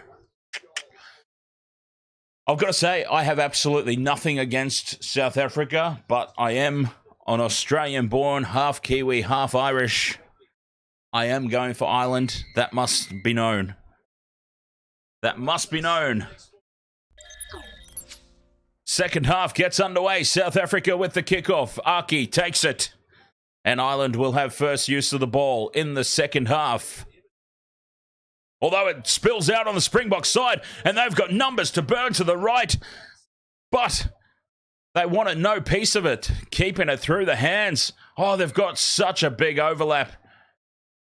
A: I've got to say, I have absolutely nothing against South Africa, but I am an Australian-born, half Kiwi, half Irish. I am going for Ireland. That must be known. That must be known. Second half gets underway. South Africa with the kickoff. Aki takes it. And Ireland will have first use of the ball in the second half. Although it spills out on the Springboks side, and they've got numbers to burn to the right. But they wanted no piece of it, keeping it through the hands. Oh, they've got such a big overlap.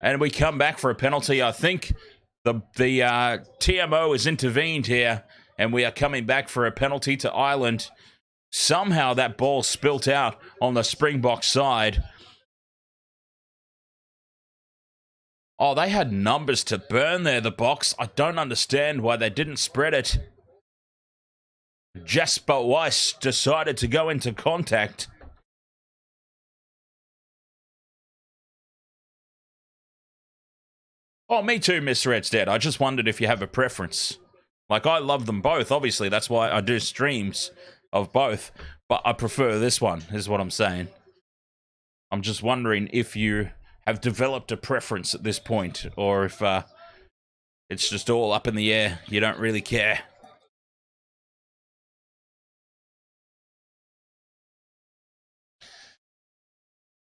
A: And we come back for a penalty. I think the TMO has intervened here, and we are coming back for a penalty to Ireland. Somehow that ball spilt out on the Springbok side. Oh, they had numbers to burn there, the Boks. I don't understand why they didn't spread it. Jasper Weiss decided to go into contact. Oh, me too, Mr. Edstead. I just wondered if you have a preference. Like, I love them both, obviously. That's why I do streams of both. But I prefer this one, is what I'm saying. I'm just wondering if you have developed a preference at this point, or if it's just all up in the air. You don't really care.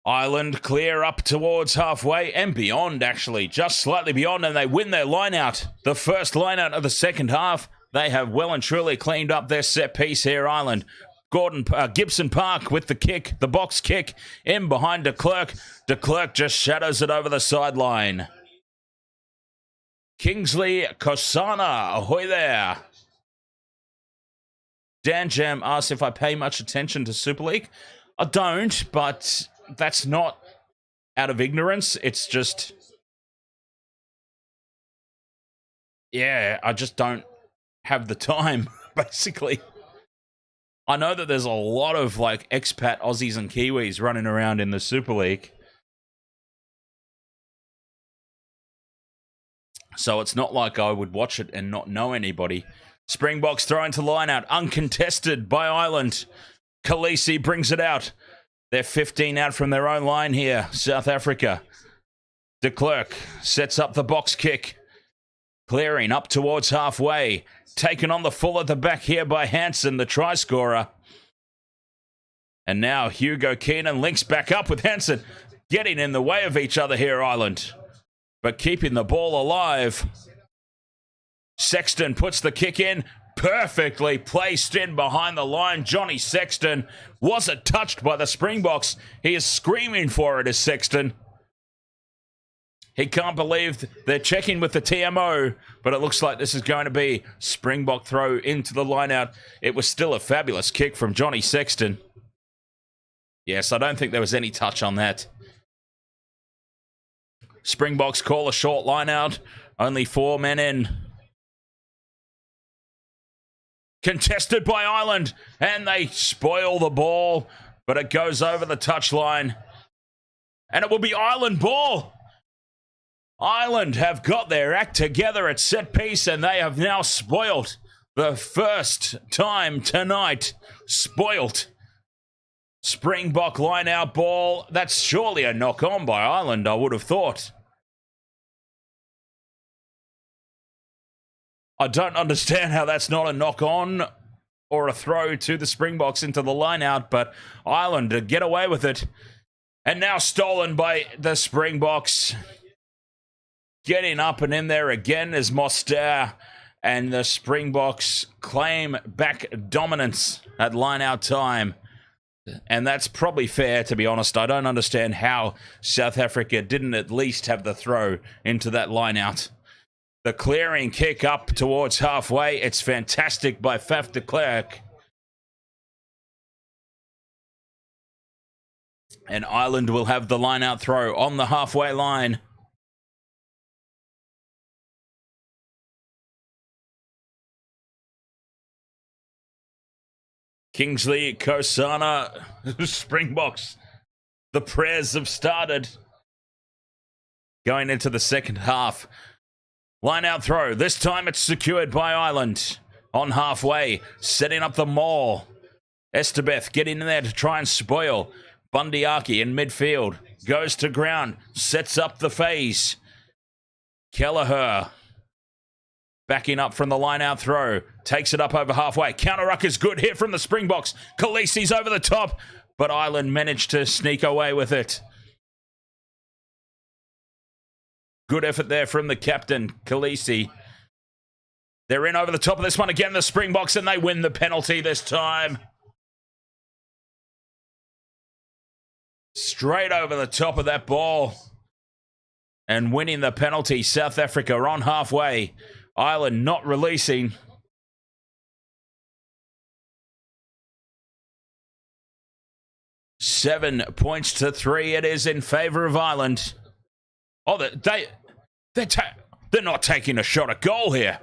A: Ireland clear up towards halfway and beyond, actually. Just slightly beyond, and they win their line-out. The first line-out of the second half. They have well and truly cleaned up their set piece here, Ireland. Gibson Park with the kick, the box kick, in behind de Klerk. De Klerk just shadows it over the sideline. Kingsley Kosana, ahoy there. Dan Jam asks if I pay much attention to Super League. I don't, but that's not out of ignorance. It's just, yeah, I just don't have the time, basically. I know that there's a lot of like expat Aussies and Kiwis running around in the Super League. So it's not like I would watch it and not know anybody. Springboks thrown to line out, uncontested by Ireland. Khaleesi brings it out. They're 15 out from their own line here, South Africa. De Klerk sets up the box kick. Clearing up towards halfway. Taken on the full at the back here by Hansen, the try scorer. And now Hugo Keenan links back up with Hansen. Getting in the way of each other here, Ireland. But keeping the ball alive. Sexton puts the kick in. Perfectly placed in behind the line. Johnny Sexton wasn't touched by the Springboks. He is screaming for it, is Sexton. He can't believe they're checking with the TMO, but it looks like this is going to be Springbok throw into the lineout. It was still a fabulous kick from Johnny Sexton. Yes, I don't think there was any touch on that. Springboks call a short lineout. Only 4 men in. Contested by Ireland, and they spoil the ball, but it goes over the touchline. And it will be Ireland ball. Ireland have got their act together at set piece, and they have now spoilt the first time tonight. Spoilt. Springbok line out ball. That's surely a knock on by Ireland, I would have thought. I don't understand how that's not a knock on or a throw to the Springboks into the line out, but Ireland to get away with it. And now stolen by the Springboks. Getting up and in there again is Mostar, and the Springboks claim back dominance at line-out time. And that's probably fair, to be honest. I don't understand how South Africa didn't at least have the throw into that line-out. The clearing kick up towards halfway. It's fantastic by Faf de Klerk. And Ireland will have the line-out throw on the halfway line. Kingsley Kosana, Springboks. The prayers have started. Going into the second half. Line out throw. This time it's secured by Ireland. On halfway, setting up the maul. Estebeth getting in there to try and spoil. Bundyaki in midfield. Goes to ground. Sets up the phase. Kelleher. Backing up from the line-out throw. Takes it up over halfway. Counter-ruck is good here from the Springboks. Khaleesi's over the top. But Ireland managed to sneak away with it. Good effort there from the captain, Khaleesi. They're in over the top of this one again, the Springboks, and they win the penalty this time. Straight over the top of that ball. And winning the penalty, South Africa on halfway. Ireland not releasing. £7 to 3 it is in favour of Ireland. Oh, They're not taking a shot at goal here.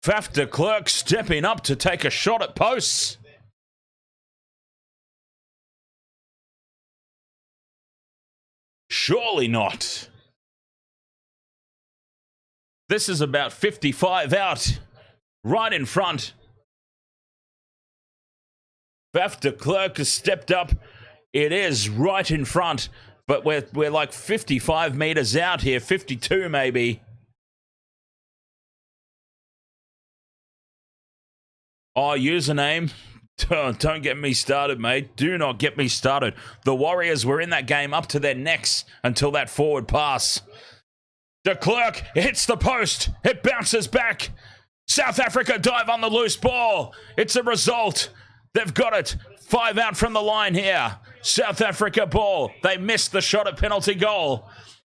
A: Faf de Klerk stepping up to take a shot at posts. Surely not. This is about 55 out, right in front. Faf de Klerk has stepped up. It is right in front, but we're like 55 meters out here, 52 maybe. Oh, username. Don't get me started, mate. Do not get me started. The Warriors were in that game up to their necks until that forward pass. De Klerk hits the post. It bounces back. South Africa dive on the loose ball. It's a result. They've got it. 5 out from the line here. South Africa ball. They missed the shot at penalty goal,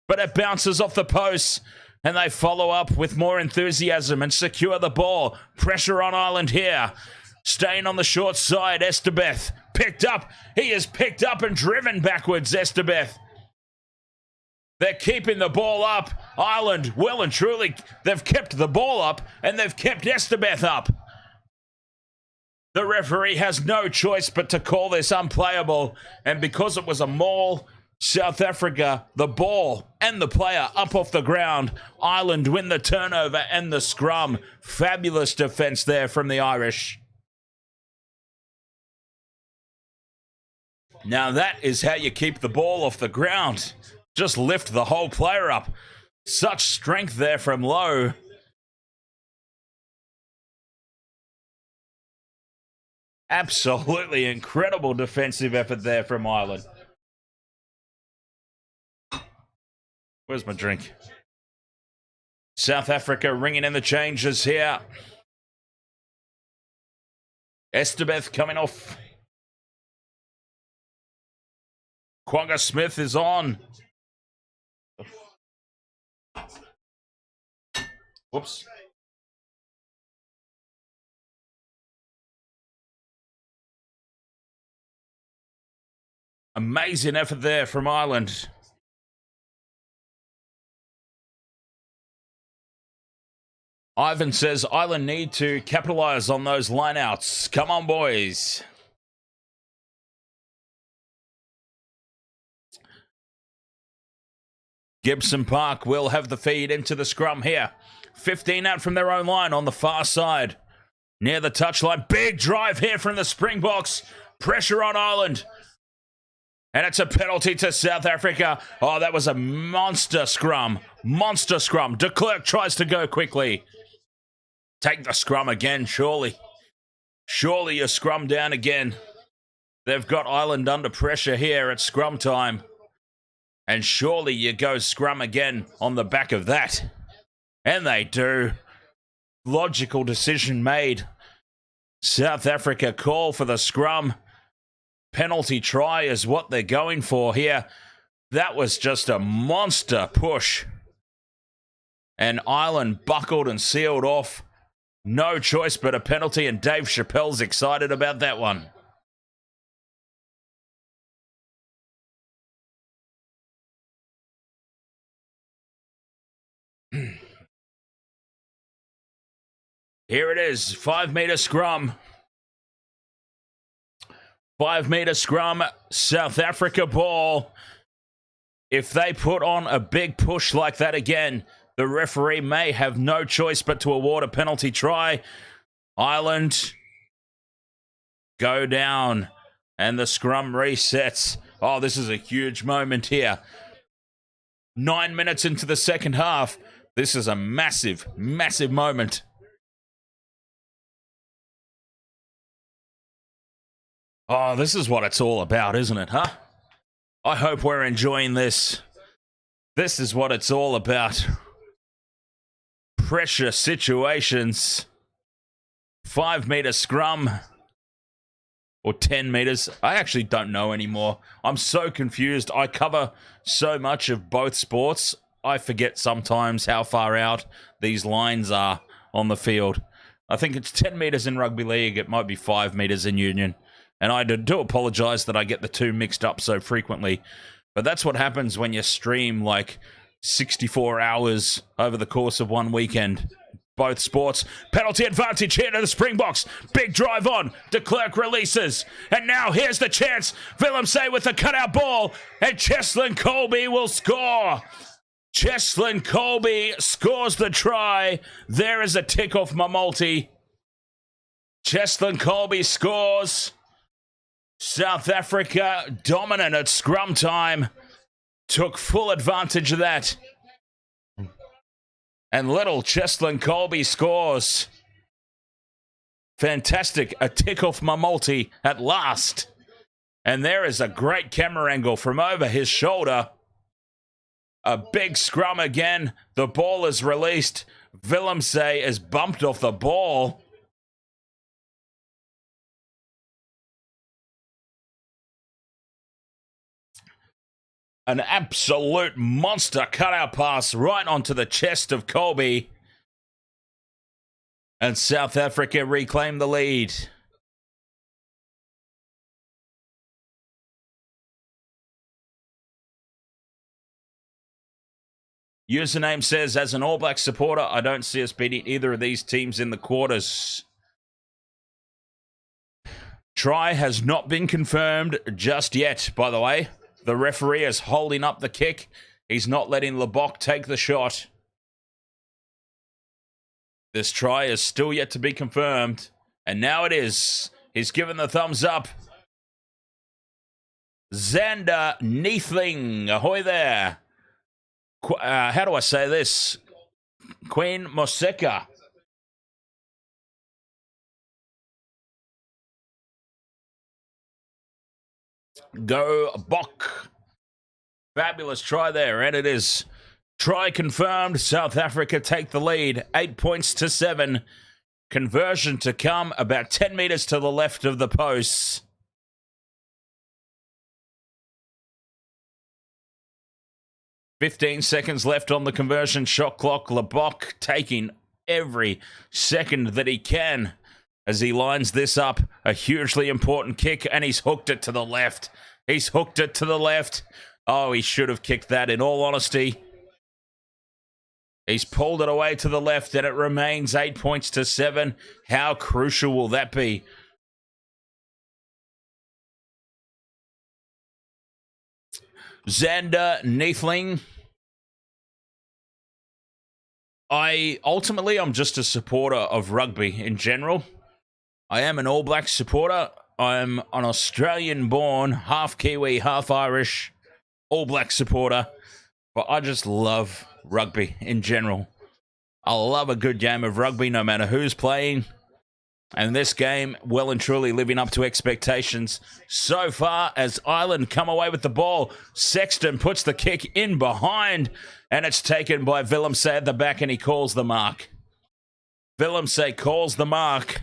A: but it bounces off the post. And they follow up with more enthusiasm and secure the ball. Pressure on Ireland here. Staying on the short side, Estebeth. Picked up. He is picked up and driven backwards, Estebeth. They're keeping the ball up. Ireland, well and truly, they've kept the ball up and they've kept Estebeth up. The referee has no choice but to call this unplayable. And because it was a maul, South Africa, the ball and the player up off the ground. Ireland win the turnover and the scrum. Fabulous defence there from the Irish. Now that is how you keep the ball off the ground. Just lift the whole player up. Such strength there from Lowe. Absolutely incredible defensive effort there from Ireland. Where's my drink? South Africa ringing in the changes here. Estebeth coming off. Kwagga Smith is on. Whoops. Amazing effort there from Ireland. Ivan says Ireland need to capitalise on those lineouts. Come on, boys. Gibson Park will have the feed into the scrum here. 15 out from their own line on the far side. Near the touchline. Big drive here from the Springboks. Pressure on Ireland. And it's a penalty to South Africa. Oh, that was a monster scrum. Monster scrum. De Klerk tries to go quickly. Take the scrum again, surely. Surely you scrum down again. They've got Ireland under pressure here at scrum time. And surely you go scrum again on the back of that. And they do. Logical decision made. South Africa call for the scrum. Penalty try is what they're going for here. That was just a monster push. And Ireland buckled and sealed off. No choice but a penalty, and Dave Chappelle's excited about that one. Here it is, 5 meter scrum. 5 meter scrum, South Africa ball. If they put on a big push like that again, the referee may have no choice but to award a penalty try. Ireland go down and the scrum resets. Oh, this is a huge moment here. 9 minutes into the second half. This is a massive, massive moment. Oh, this is what it's all about, isn't it, huh? I hope we're enjoying this. This is what it's all about. Pressure situations. 5 meter scrum. Or 10 meters. I actually don't know anymore. I'm so confused. I cover so much of both sports. I forget sometimes how far out these lines are on the field. I think it's 10 meters in rugby league. It might be 5 meters in union. And I do apologise that I get the two mixed up so frequently. But that's what happens when you stream like 64 hours over the course of one weekend. Both sports. Penalty advantage here to the Springboks. Big drive on. De Klerk releases. And now here's the chance. Willemse with the cutout ball. And Cheslin Colby will score. Cheslin Colby scores the try. There is a tick off Mamolti. Cheslin Colby scores. South Africa dominant at scrum time. Took full advantage of that. And little Cheslin Colby scores. Fantastic. A tick off Mamolti at last. And there is a great camera angle from over his shoulder. A big scrum again. The ball is released. Willemse is bumped off the ball. An absolute monster cutout pass right onto the chest of Colby. And South Africa reclaim the lead. Username says, as an All Black supporter, I don't see us beating either of these teams in the quarters. Try has not been confirmed just yet, by the way. The referee is holding up the kick. He's not letting Lebok take the shot. This try is still yet to be confirmed. And now it is. He's given the thumbs up. Xander Neethling. Ahoy there. How do I say this? Queen Moseka. Go Bok. Fabulous try there, and it is. Try confirmed. South Africa take the lead. 8 points to 7. Conversion to come about 10 meters to the left of the posts. "15 seconds left on the conversion shot clock. Lebok taking every second that he can as he lines this up. A hugely important kick, and he's hooked it to the left. He's hooked it to the left. Oh, he should have kicked that, in all honesty. He's pulled it away to the left, and it remains 8 points to 7. How crucial will that be? Xander Neethling. I'm just a supporter of rugby in general. I am an All Black supporter. I'm an Australian-born, half Kiwi, half Irish, All Black supporter. But I just love rugby in general. I love a good game of rugby no matter who's playing. And this game, well and truly living up to expectations so far as Ireland come away with the ball. Sexton puts the kick in behind, and it's taken by Willemse at the back, and he calls the mark. Willemse calls the mark.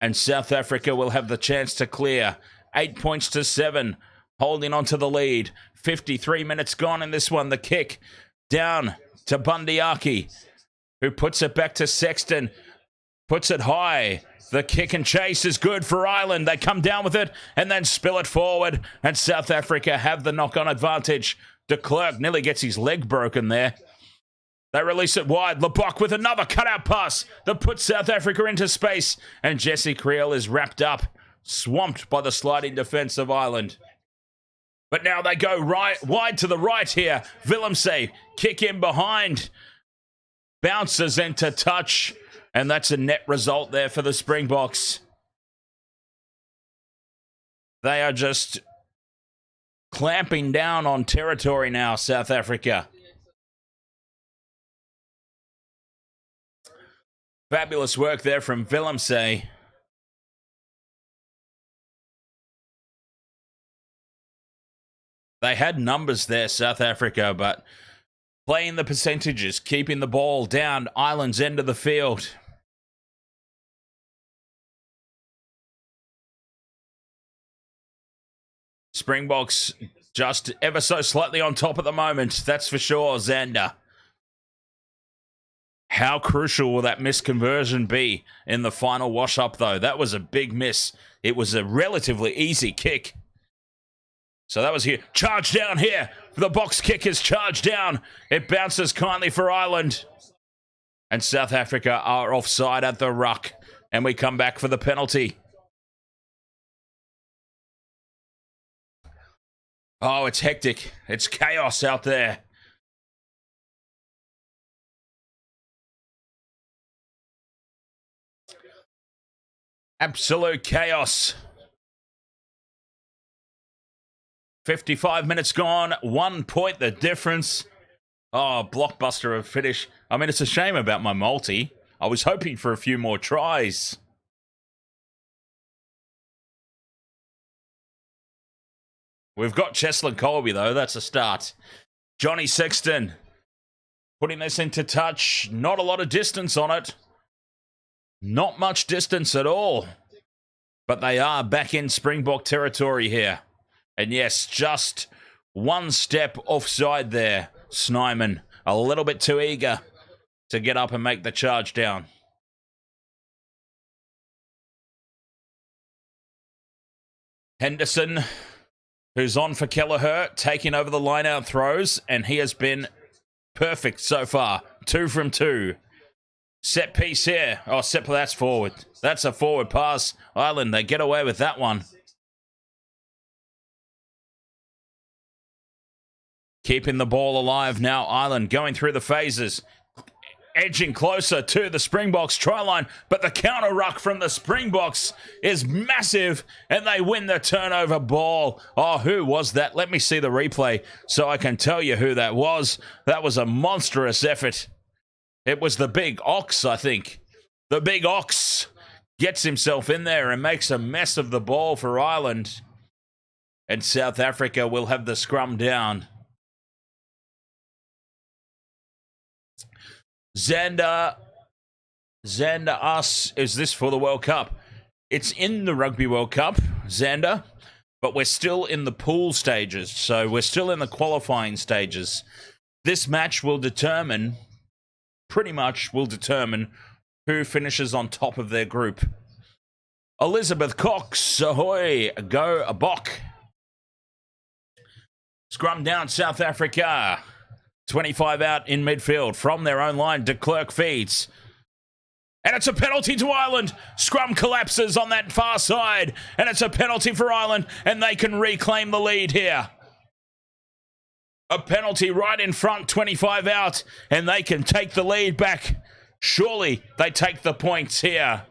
A: And South Africa will have the chance to clear. 8 points to 7, holding on to the lead. 53 minutes gone in this one. The kick down to Bundyaki, who puts it back to Sexton. Puts it high. The kick and chase is good for Ireland. They come down with it and then spill it forward. And South Africa have the knock-on advantage. De Klerk nearly gets his leg broken there. They release it wide. Lebok with another cutout pass that puts South Africa into space. And Jesse Creel is wrapped up, swamped by the sliding defense of Ireland. But now they go wide to the right here. Willemse, kick in behind. Bounces into touch. And that's a net result there for the Springboks. They are just clamping down on territory now, South Africa. Fabulous work there from Willemse. They had numbers there, South Africa, but playing the percentages, keeping the ball down Ireland's end of the field. Springboks just ever so slightly on top at the moment, that's for sure, Xander. How crucial will that missed conversion be in the final wash-up, though? That was a big miss. It was a relatively easy kick. So that was here. Charge down here. The box kick is charged down. It bounces kindly for Ireland. And South Africa are offside at the ruck. And we come back for the penalty. Oh, it's hectic. It's chaos out there. Absolute chaos. 55 minutes gone. 1 point the difference. Oh, blockbuster of finish. I mean, it's a shame about my multi. I was hoping for a few more tries. We've got Cheslin Colby, though. That's a start. Johnny Sexton putting this into touch. Not a lot of distance on it. Not much distance at all. But they are back in Springbok territory here. And yes, just one step offside there. Snyman, a little bit too eager to get up and make the charge down. Henderson, who's on for Kelleher, taking over the line-out throws, and he has been perfect so far. 2 from 2. Set piece here. Oh, that's forward. That's a forward pass. Ireland, they get away with that one. Keeping the ball alive now. Ireland going through the phases. Edging closer to the Springboks try line. But the counter ruck from the Springboks is massive. And they win the turnover ball. Oh, who was that? Let me see the replay so I can tell you who that was. That was a monstrous effort. It was the big Ox, I think. The big Ox gets himself in there and makes a mess of the ball for Ireland. And South Africa will have the scrum down. Xander asks, is this for the World Cup? It's in the Rugby World Cup, Xander, but we're still in the pool stages, so we're still in the qualifying stages. This match will determine, pretty much will determine, who finishes on top of their group. Elizabeth Cox, ahoy, go a Bok. Scrum down, South Africa. 25 out in midfield from their own line. De Klerk feeds. And it's a penalty to Ireland. Scrum collapses on that far side. And it's a penalty for Ireland. And they can reclaim the lead here. A penalty right in front, 25 out. And they can take the lead back. Surely they take the points here.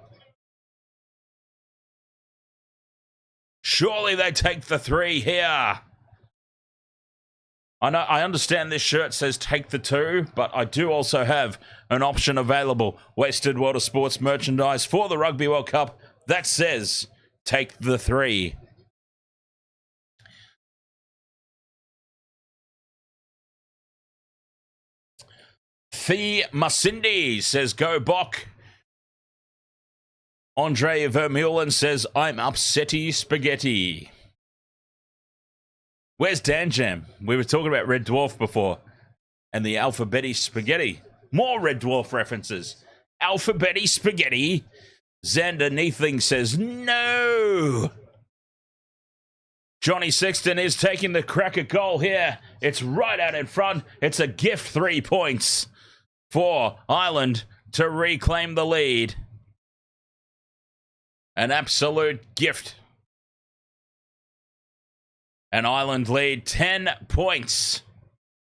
A: Surely they take the 3 here. I understand this shirt says take the 2, but I do also have an option available. Wasted World of Sports merchandise for the Rugby World Cup that says take the 3. Thea Masindi says go Bok. Andre Vermeulen says I'm upsetty spaghetti. Where's Dan Jam? We were talking about Red Dwarf before. And the Alphabetti Spaghetti. More Red Dwarf references. Alphabetti Spaghetti. Xander Neethling says no. Johnny Sexton is taking the cracker goal here. It's right out in front. It's a gift 3 points for Ireland to reclaim the lead. An absolute gift. And Ireland lead 10 points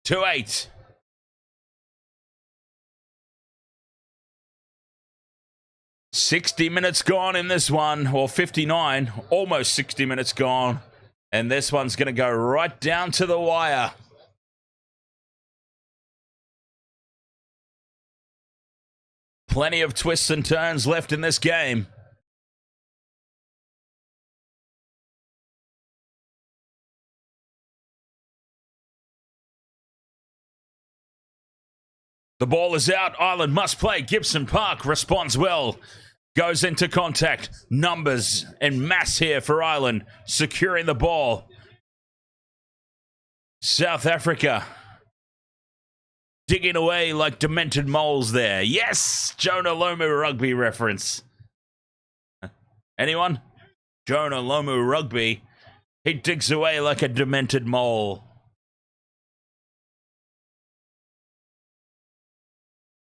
A: to 8. $60 gone in this one, or 59, almost 60 minutes gone. And this one's going to go right down to the wire. Plenty of twists and turns left in this game. The ball is out. Ireland must play. Gibson Park responds well. Goes into contact. Numbers en masse here for Ireland. Securing the ball. South Africa. Digging away like demented moles there. Yes! Jonah Lomu rugby reference. Anyone? Jonah Lomu rugby. He digs away like a demented mole.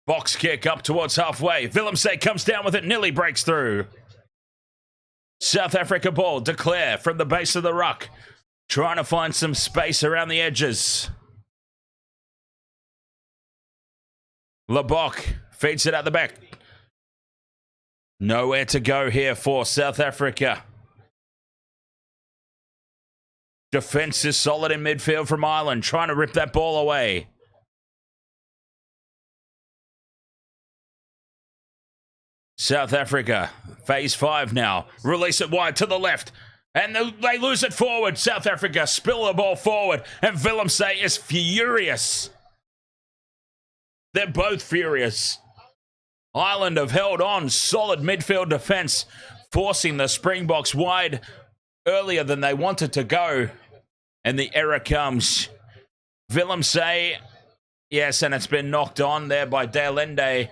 A: Box kick up towards halfway. Willemse comes down with it, nearly breaks through. South Africa ball, Declare from the base of the ruck. Trying to find some space around the edges. Lebok feeds it out the back. Nowhere to go here for South Africa. Defense is solid in midfield from Ireland, trying to rip that ball away. South Africa, phase 5 now. Release it wide to the left. And they lose it forward. South Africa spill the ball forward. And Willemse is furious. They're both furious. Ireland have held on. Solid midfield defense. Forcing the Springboks wide earlier than they wanted to go. And the error comes. Willemse. Yes, and it's been knocked on there by Dalende.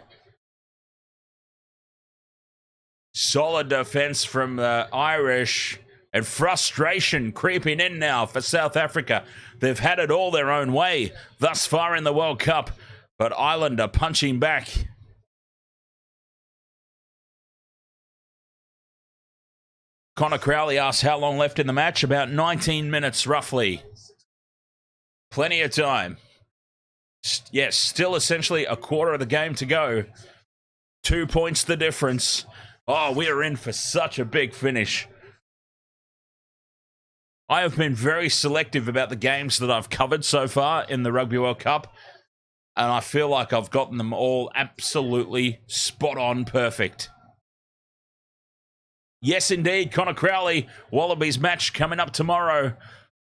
A: Solid defense from the Irish. And frustration creeping in now for South Africa. They've had it all their own way thus far in the World Cup. But Ireland are punching back. Connor Crowley asks how long left in the match. About 19 minutes roughly. Plenty of time. Yes, still essentially a quarter of the game to go. 2 points the difference. Oh, we are in for such a big finish. I have been very selective about the games that I've covered so far in the Rugby World Cup. And I feel like I've gotten them all absolutely spot on perfect. Yes, indeed, Connor Crowley, Wallabies match coming up tomorrow.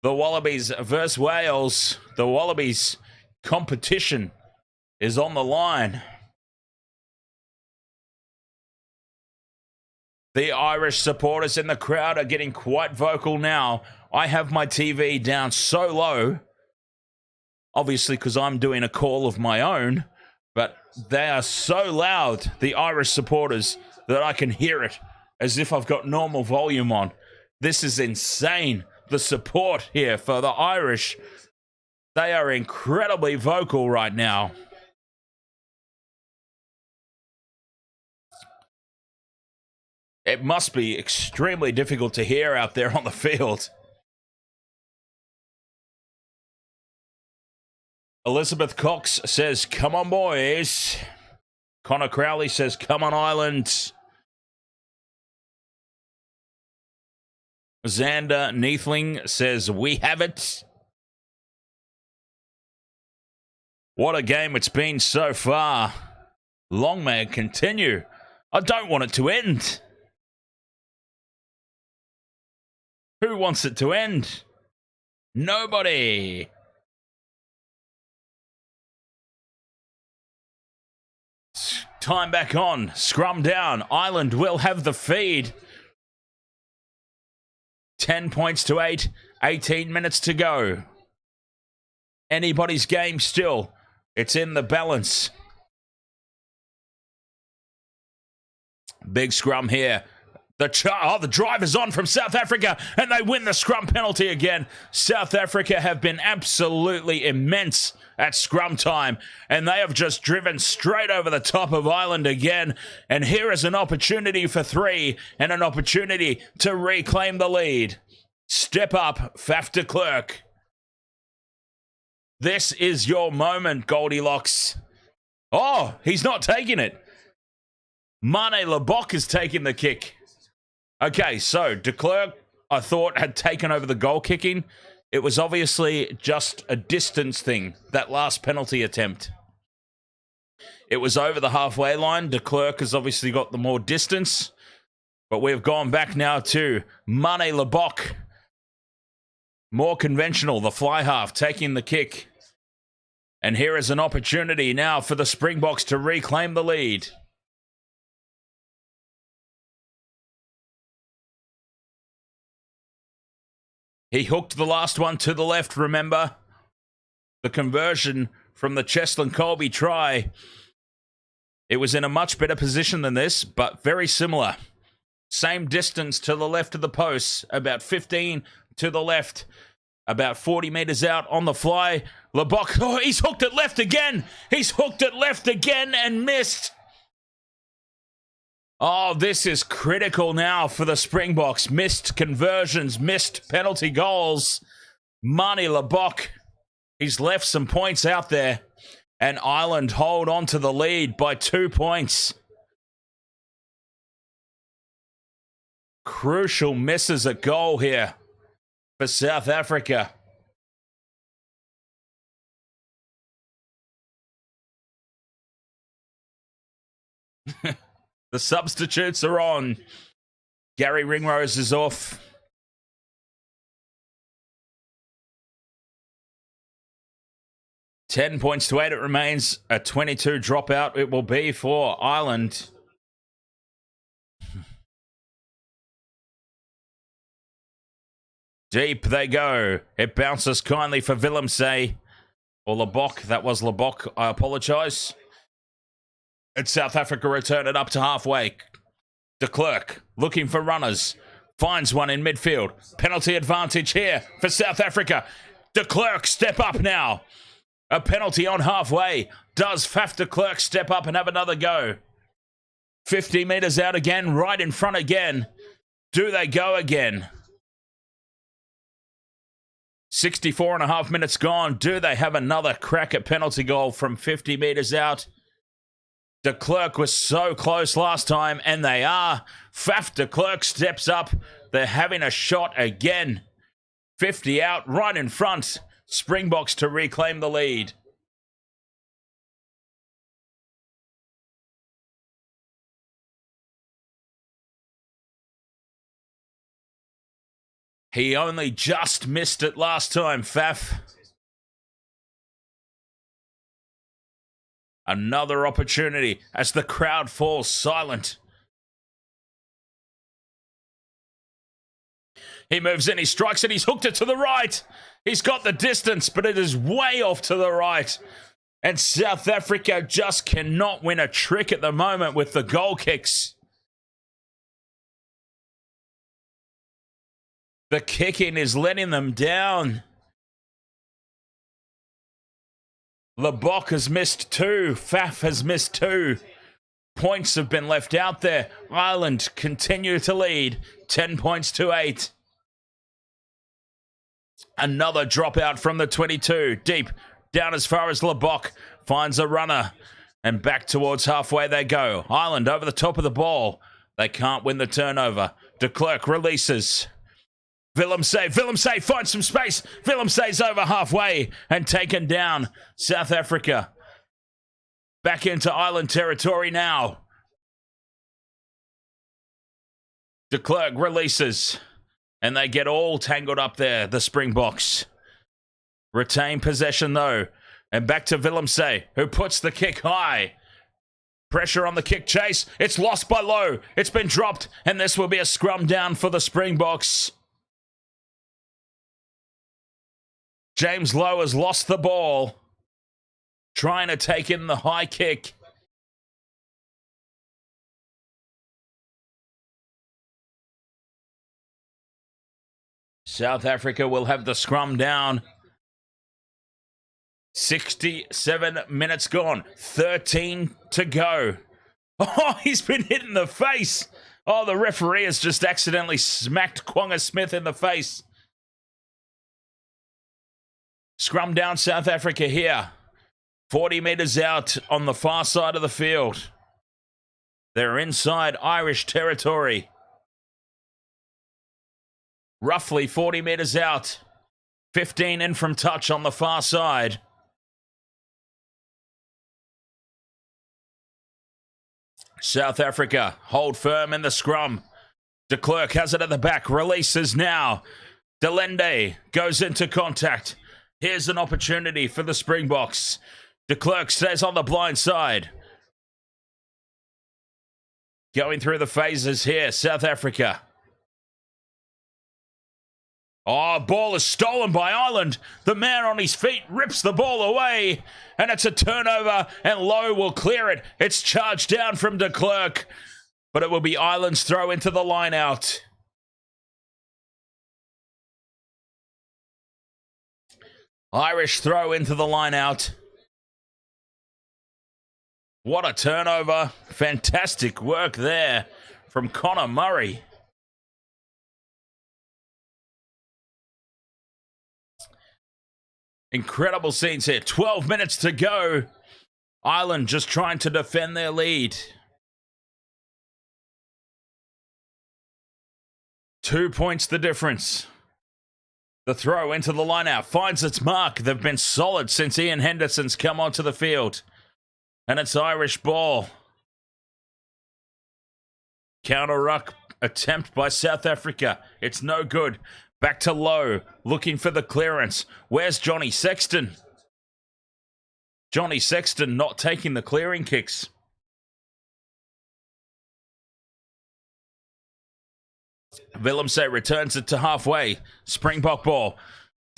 A: The Wallabies versus Wales. The Wallabies competition is on the line. The Irish supporters in the crowd are getting quite vocal now. I have my TV down so low, obviously because I'm doing a call of my own, but they are so loud, the Irish supporters, that I can hear it as if I've got normal volume on. This is insane. The support here for the Irish, they are incredibly vocal right now. It must be extremely difficult to hear out there on the field. Elizabeth Cox says, come on, boys. Connor Crowley says, come on, Ireland. Xander Neathling says, we have it. What a game it's been so far. Long may it continue. I don't want it to end. Who wants it to end? Nobody. Time back on. Scrum down. Ireland will have the feed. 10 points to 8. 18 minutes to go. Anybody's game still. It's in the balance. Big scrum here. The drive is on from South Africa, and they win the scrum penalty again. South Africa have been absolutely immense at scrum time, and they have just driven straight over the top of Ireland again. And here is an opportunity for 3 and an opportunity to reclaim the lead. Step up, Faf de Klerk. This is your moment, Goldilocks. Oh, he's not taking it. Mane Lebok is taking the kick. Okay, so de Klerk, I thought, had taken over the goal kicking. It was obviously just a distance thing, that last penalty attempt. It was over the halfway line. De Klerk has obviously got the more distance. But we've gone back now to Mane Lebok. More conventional, the fly half taking the kick. And here is an opportunity now for the Springboks to reclaim the lead. He hooked the last one to the left, remember? The conversion from the Cheslin Colby try. It was in a much better position than this, but very similar. Same distance to the left of the post, about 15 to the left. About 40 meters out on the fly. Lebok, oh, he's hooked it left again. He's hooked it left again and missed. Oh, this is critical now for the Springboks. Missed conversions, missed penalty goals. Marnie Lebok, he's left some points out there. And Ireland hold on to the lead by 2 points. Crucial misses a goal here for South Africa. The substitutes are on. Gary Ringrose is off. $10 points to 8 it remains. A 22 dropout it will be for Ireland. Deep they go. It bounces kindly for Willemse. Or Lebok. That was Lebok. I apologise. And South Africa return it up to halfway. De Klerk looking for runners. Finds one in midfield. Penalty advantage here for South Africa. De Klerk step up now. A penalty on halfway. Does Faf de Klerk step up and have another go? 50 metres out again. Right in front again. Do they go again? 64.5 minutes gone. Do they have another crack at penalty goal from 50 metres out? De Klerk was so close last time, and they are. Faf de Klerk steps up. They're having a shot again. 50 out, right in front. Springboks to reclaim the lead. He only just missed it last time, Faf. Another opportunity as the crowd falls silent. He moves in, he strikes it, he's hooked it to the right. He's got the distance, but it is way off to the right. And South Africa just cannot win a trick at the moment with the goal kicks. The kicking is letting them down. Lebok has missed 2. Faf has missed 2. Points have been left out there. Ireland continue to lead. 10 points to 8. Another dropout from the 22. Deep down as far as Lebok. Finds a runner. And back towards halfway they go. Ireland over the top of the ball. They can't win the turnover. De Klerk releases. Willemse finds some space. Willemse's over halfway and taken down. South Africa back into Island territory now. De Klerk releases and they get all tangled up there, the Springboks. Retain possession though. And back to Willemse, who puts the kick high. Pressure on the kick chase. It's lost by Lowe. It's been dropped and this will be a scrum down for the Springboks. James Lowe has lost the ball. Trying to take in the high kick. South Africa will have the scrum down. 67 minutes gone. 13 to go. Oh, he's been hit in the face. Oh, the referee has just accidentally smacked Kwanga Smith in the face. Scrum down South Africa here. 40 metres out on the far side of the field. They're inside Irish territory. Roughly 40 metres out. 15 in from touch on the far side. South Africa hold firm in the scrum. De Klerk has it at the back. Releases now. Delende goes into contact. Here's an opportunity for the Springboks. De Klerk stays on the blind side. Going through the phases here, South Africa. Oh, ball is stolen by Ireland. The man on his feet rips the ball away. And it's a turnover, and Lowe will clear it. It's charged down from De Klerk. But it will be Ireland's throw into the line out. Irish throw into the line out. What a turnover. Fantastic work there from Connor Murray. Incredible scenes here. 12 minutes to go. Ireland just trying to defend their lead. 2 points the difference. The throw into the lineout finds its mark. They've been solid since Ian Henderson's come onto the field. And it's Irish ball. Counter ruck attempt by South Africa. It's no good. Back to Lowe, looking for the clearance. Where's Johnny Sexton? Johnny Sexton not taking the clearing kicks. Willemse returns it to halfway. Springbok ball.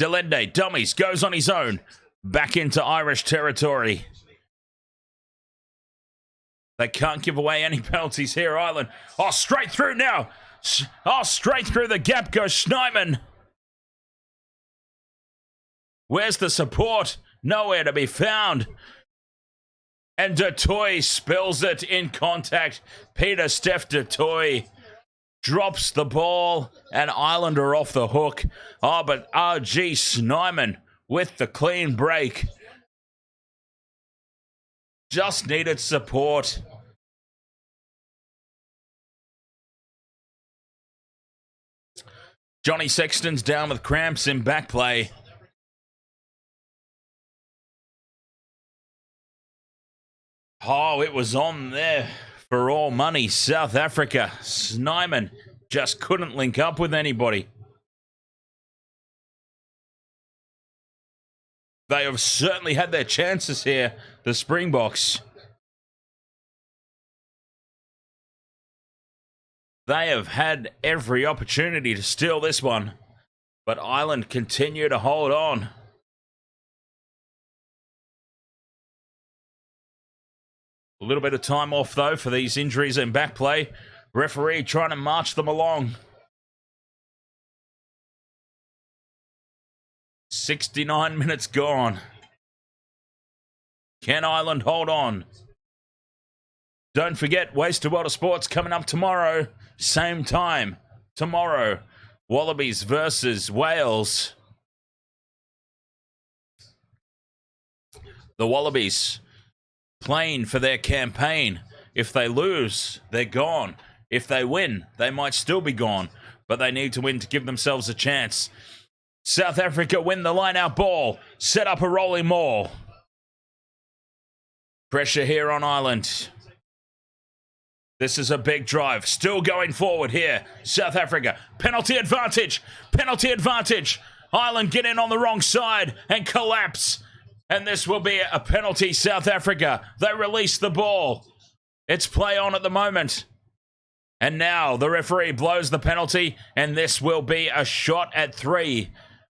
A: Delende, dummies, goes on his own. Back into Irish territory. They can't give away any penalties here, Ireland. Oh, straight through now. Oh, straight through the gap goes Schneemann. Where's the support? Nowhere to be found. And Du Toit spills it in contact. Pieter-Steph Du Toit drops the ball and Ireland are off the hook. Oh, but R.G. Schneemann with the clean break. Just needed support. Johnny Sexton's down with cramps in back play. Oh, it was on there for all money. South Africa. Schneemann just couldn't link up with anybody. They have certainly had their chances here, the Springboks. They have had every opportunity to steal this one, but Ireland continue to hold on. A little bit of time off, though, for these injuries in back play. Referee trying to march them along. 69 minutes gone. Can Ireland hold on? Don't forget, Wasted World of Sports coming up tomorrow. Same time. Tomorrow. Wallabies versus Wales. The Wallabies playing for their campaign. If they lose, they're gone. If they win, they might still be gone. But they need to win to give themselves a chance. South Africa win the line-out ball. Set up a rolling maul. Pressure here on Ireland. This is a big drive. Still going forward here. South Africa. Penalty advantage. Penalty advantage. Ireland get in on the wrong side and collapse. And this will be a penalty, South Africa. They release the ball. It's play on at the moment. And now the referee blows the penalty. And this will be a shot at 3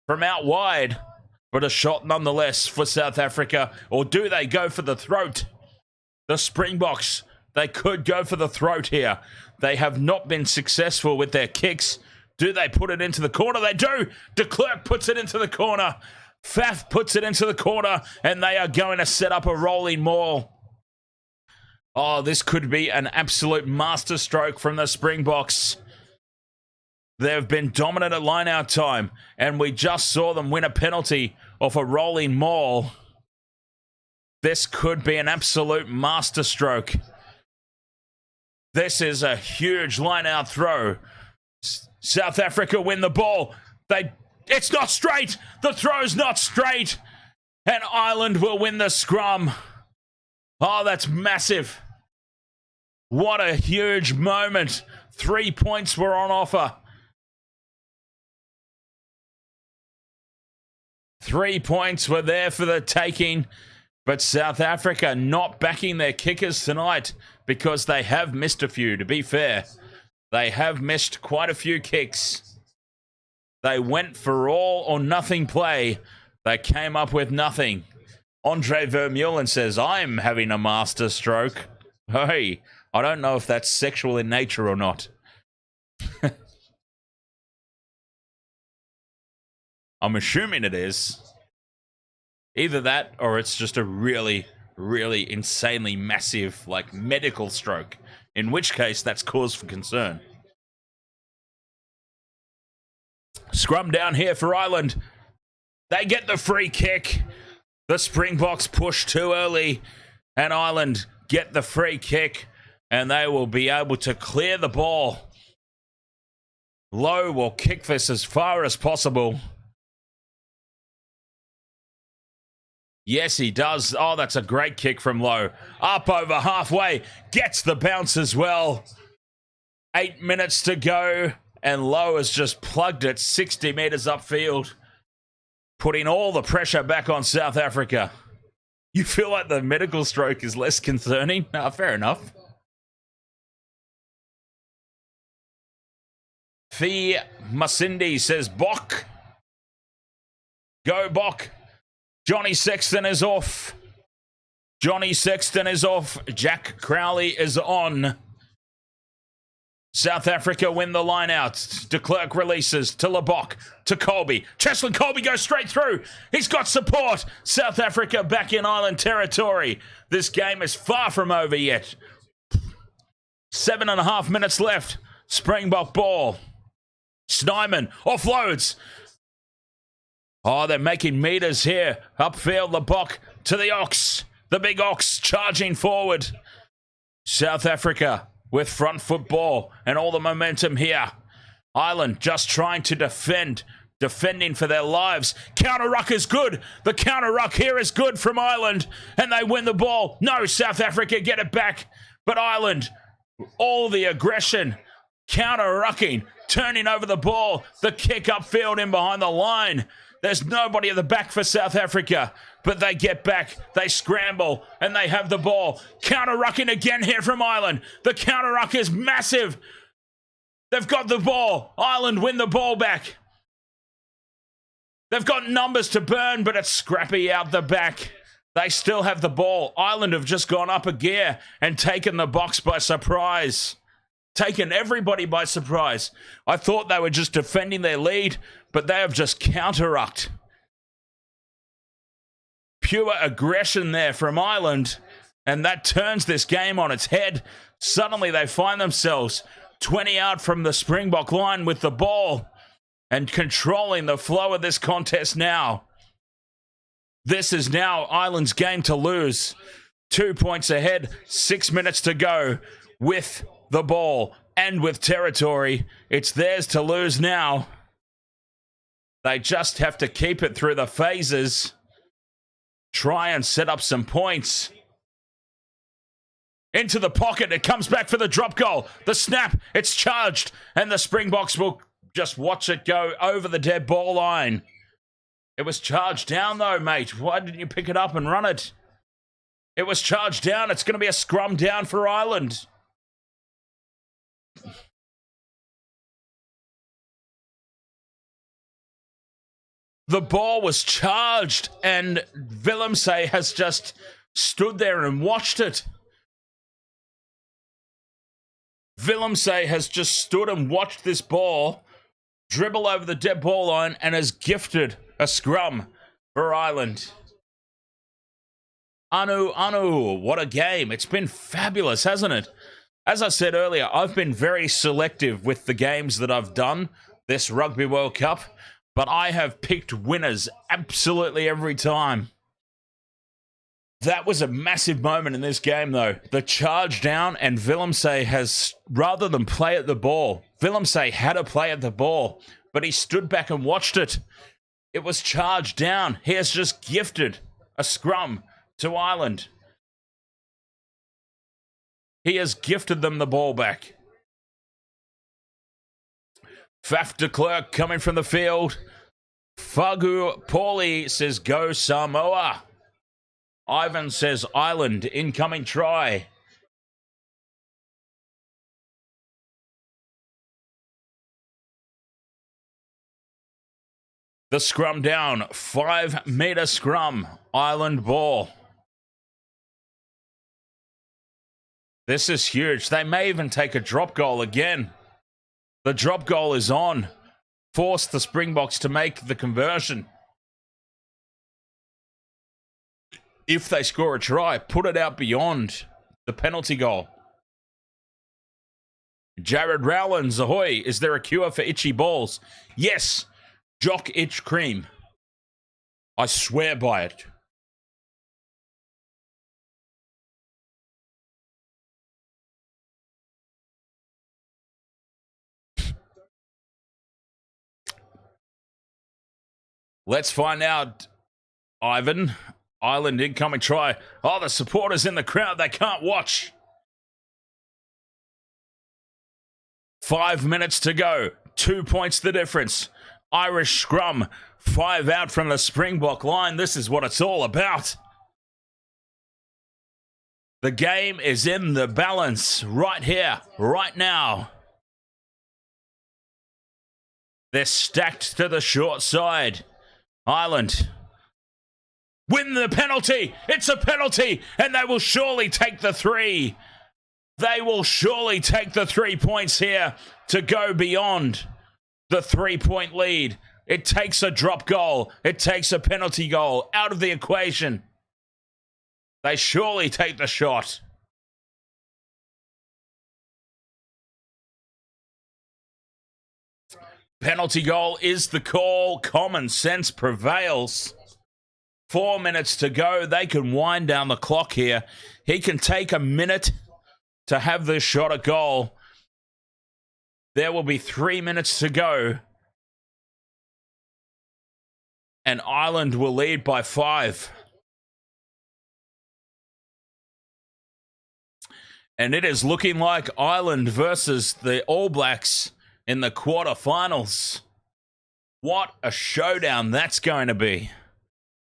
A: from out wide. But a shot nonetheless for South Africa. Or do they go for the throat? The Springboks, they could go for the throat here. They have not been successful with their kicks. Do they put it into the corner? They do. De Klerk puts it into the corner. Faf puts it into the corner. And they are going to set up a rolling maul. Oh, this could be an absolute masterstroke from the Springboks. They've been dominant at line-out time. And we just saw them win a penalty off a rolling maul. This could be an absolute masterstroke. This is a huge line-out throw. South Africa win the ball. It's not straight. The throw's not straight. And Ireland will win the scrum. Oh, that's massive. What a huge moment. 3 points were on offer. 3 points were there for the taking. But South Africa not backing their kickers tonight because they have missed a few, to be fair. They have missed quite a few kicks. They went for all or nothing play. They came up with nothing. Andre Vermeulen says, I'm having a master stroke. Hey, I don't know if that's sexual in nature or not. I'm assuming it is. Either that or it's just a really, really insanely massive, like, medical stroke. In which case, that's cause for concern. Scrum down here for Ireland. They get the free kick. The Springboks push too early, and Ireland get the free kick, and they will be able to clear the ball. Lowe will kick this as far as possible. Yes, he does. Oh, that's a great kick from Lowe. Up over halfway. Gets the bounce as well. 8 minutes to go, and Lowe has just plugged it 60 metres upfield, putting all the pressure back on South Africa. You feel like the medical stroke is less concerning? Fair enough. Fee Masindi says, Bok. Go, Bok. Johnny Sexton is off. Johnny Sexton is off. Jack Crowley is on. South Africa win the line-out. De Klerk releases to Lebok, to Colby. Cheslin Colby goes straight through. He's got support. South Africa back in Ireland territory. This game is far from over yet. 7.5 minutes left. Springbok ball. Snyman offloads. Oh, they're making meters here. Upfield, Lebok to the Ox. The big Ox charging forward. South Africa with front foot ball and all the momentum here. Ireland just trying to defend. Defending for their lives. Counter ruck is good. The counter ruck here is good from Ireland. And they win the ball. No, South Africa get it back. But Ireland, all the aggression. Counter rucking. Turning over the ball. The kick upfield in behind the line. There's nobody at the back for South Africa, but they get back, they scramble, and they have the ball. Counter-rucking again here from Ireland. The counter-ruck is massive. They've got the ball. Ireland win the ball back. They've got numbers to burn, but it's scrappy out the back. They still have the ball. Ireland have just gone up a gear and taken the box by surprise. Taken everybody by surprise. I thought they were just defending their lead, but they have just counter-rucked. Pure aggression there from Ireland, and that turns this game on its head. Suddenly they find themselves 20 out from the Springbok line with the ball and controlling the flow of this contest now. This is now Ireland's game to lose. 2 points ahead, 6 minutes to go with the ball and with territory. It's theirs to lose now. They just have to keep it through the phases. Try and set up some points. Into the pocket. It comes back for the drop goal. The snap. It's charged. And the Springboks will just watch it go over the dead ball line. It was charged down though, mate. Why didn't you pick it up and run it? It was charged down. It's going to be a scrum down for Ireland. The ball was charged and Willemse has just stood there and watched it. Willemse has just stood and watched this ball dribble over the dead ball line and has gifted a scrum for Ireland. Anu, what a game. It's been fabulous, hasn't it? As I said earlier, I've been very selective with the games that I've done this Rugby World Cup, but I have picked winners absolutely every time. That was a massive moment in this game, though. The charge down, and Willemse has, rather than play at the ball, Willemse had a play at the ball, but he stood back and watched it. It was charged down. He has just gifted a scrum to Ireland. He has gifted them the ball back. Faf de Klerk coming from the field. Fagu Paulie says, go Samoa. Ivan says, Ireland, incoming try. The scrum down, 5-meter scrum, Ireland ball. This is huge. They may even take a drop goal again. The drop goal is on. Force the Springboks to make the conversion. if they score a try, put it out beyond the penalty goal. Jared Rowlands, ahoy. Is there a cure for itchy balls? Yes. Jock Itch Cream. I swear by it. Let's find out, Ivan. Ireland incoming try. Oh, the supporters in the crowd, they can't watch. 5 minutes to go. 2 points the difference. Irish scrum. 5 out from the Springbok line. This is what it's all about. The game is in the balance right here, right now. They're stacked to the short side. Ireland win the penalty. It's a penalty, and they will surely take the 3. They will surely take the 3 points here to go beyond the 3-point lead. It takes a drop goal. It takes a penalty goal out of the equation. They surely take the shot. Penalty goal is the call. Common sense prevails. 4 minutes to go. They can wind down the clock here. He can take a minute to have this shot at goal. There will be 3 minutes to go. And Ireland will lead by 5. And it is looking like Ireland versus the All Blacks in the quarterfinals. What a showdown that's going to be.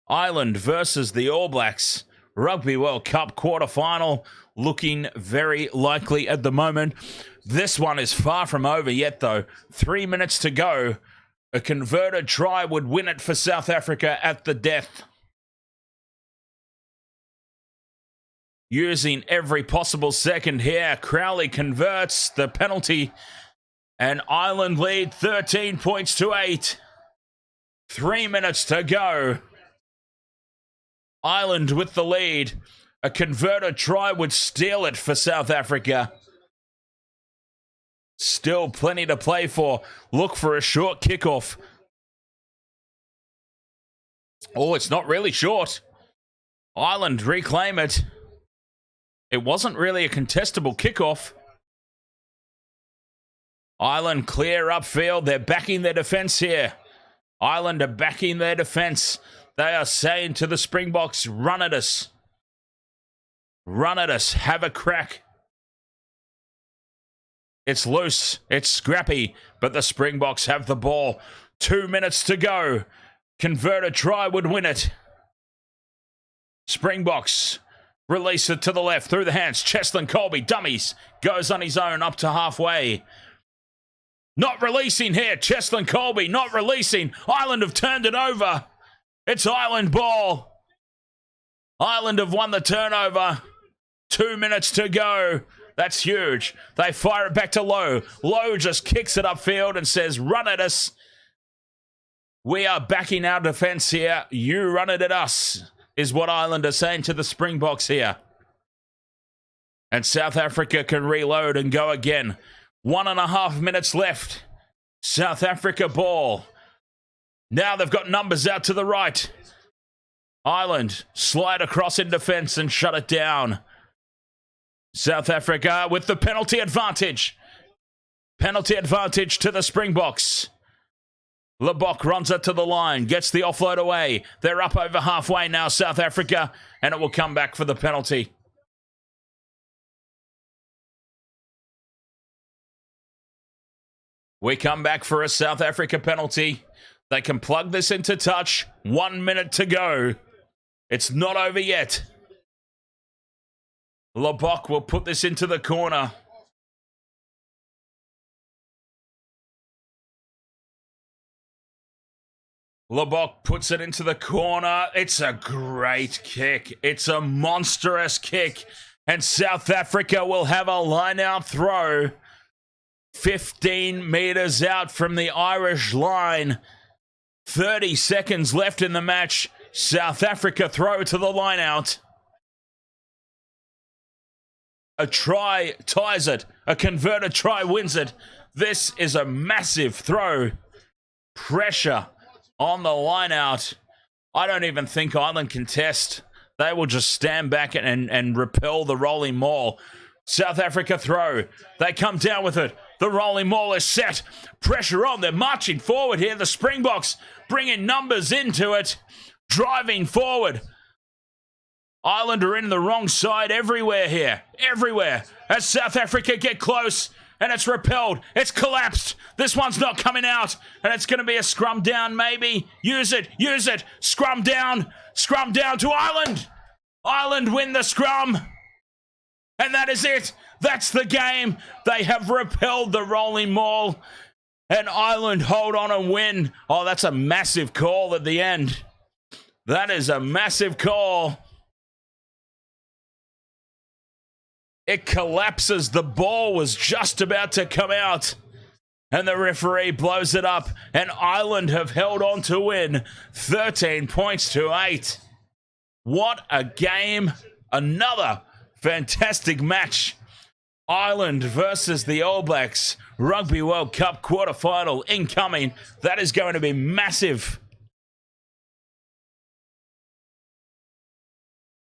A: Ireland versus the All Blacks. Rugby World Cup quarterfinal looking very likely at the moment. This one is far from over yet, though. 3 minutes to go. A converted try would win it for South Africa at the death. Using every possible second here, Crowley converts the penalty, and Ireland lead 13 points to 8. 3 minutes to go. Ireland with the lead. A converted try would steal it for South Africa. Still plenty to play for. Look for a short kickoff. Oh, it's not really short. Ireland reclaim it. It wasn't really a contestable kickoff. Ireland clear upfield. They're backing their defense here. Ireland are backing their defense. They are saying to the Springboks, run at us. Run at us. Have a crack. It's loose. It's scrappy. But the Springboks have the ball. 2 minutes to go. Converted try would win it. Springboks release it to the left through the hands. Cheslin Colby, dummies. Goes on his own up to halfway. Not releasing here. Cheslin Colby not releasing. Ireland have turned it over. It's Ireland ball. Ireland have won the turnover. 2 minutes to go. That's huge. They fire it back to Lowe. Lowe just kicks it upfield and says, run at us. We are backing our defense here. You run it at us, is what Ireland are saying to the Springboks here. And South Africa can reload and go again. 1.5 minutes left. South Africa ball. Now they've got numbers out to the right. Ireland slide across in defense and shut it down. South Africa with the penalty advantage. Penalty advantage to the Springboks. Lebok runs it to the line, gets the offload away. They're up over halfway now, South Africa, and it will come back for the penalty. We come back for a South Africa penalty. They can plug this into touch. 1 minute to go. It's not over yet. Lebok will put this into the corner. Lebok puts it into the corner. It's a great kick. It's a monstrous kick. And South Africa will have a line-out throw. 15 meters out from the Irish line. 30 seconds left in the match. South Africa throw to the line out. A try ties it. A converted try wins it. This is a massive throw. Pressure on the line out. I don't even think Ireland can test. They will just stand back and repel the rolling maul. South Africa throw. They come down with it. The rolling maul is set. Pressure on. They're marching forward here. The Springboks bringing numbers into it. Driving forward. Ireland are in the wrong side everywhere here. Everywhere. As South Africa get close. And it's repelled. It's collapsed. This one's not coming out. And it's going to be a scrum down maybe. Use it. Use it. Scrum down. Scrum down to Ireland. Ireland win the scrum. And that is it. That's the game. They have repelled the rolling maul. And Ireland hold on and win. Oh, that's a massive call at the end. That is a massive call. It collapses. The ball was just about to come out. And the referee blows it up. And Ireland have held on to win 13 points to 8. What a game. Another fantastic match. Ireland versus the All Blacks. Rugby World Cup quarterfinal incoming. That is going to be massive.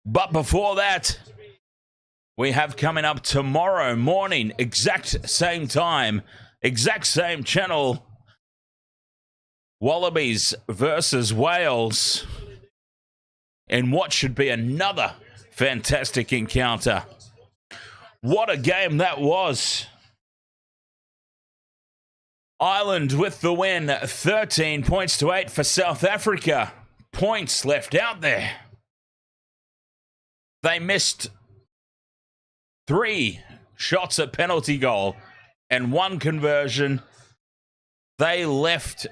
A: But before that, we have coming up tomorrow morning, exact same time, exact same channel, Wallabies versus Wales, in what should be another fantastic encounter. What a game that was. Ireland with the win, 13 points to 8 for South Africa. Points left out there. They missed 3 shots at penalty goal and 1 conversion. They left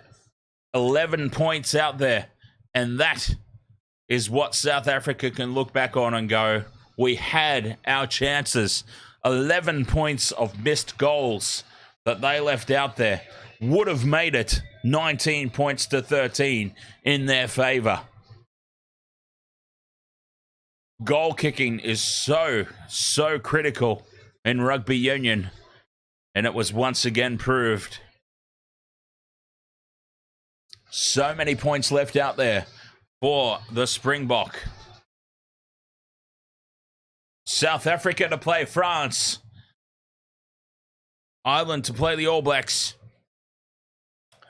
A: 11 points out there. And that is what South Africa can look back on and go, we had our chances. 11 points of missed goals that they left out there would have made it 19 points to 13 in their favour. Goal kicking is so critical in rugby union, and it was once again proved. So many points left out there for the Springbok. South Africa to play France. Ireland to play the All Blacks.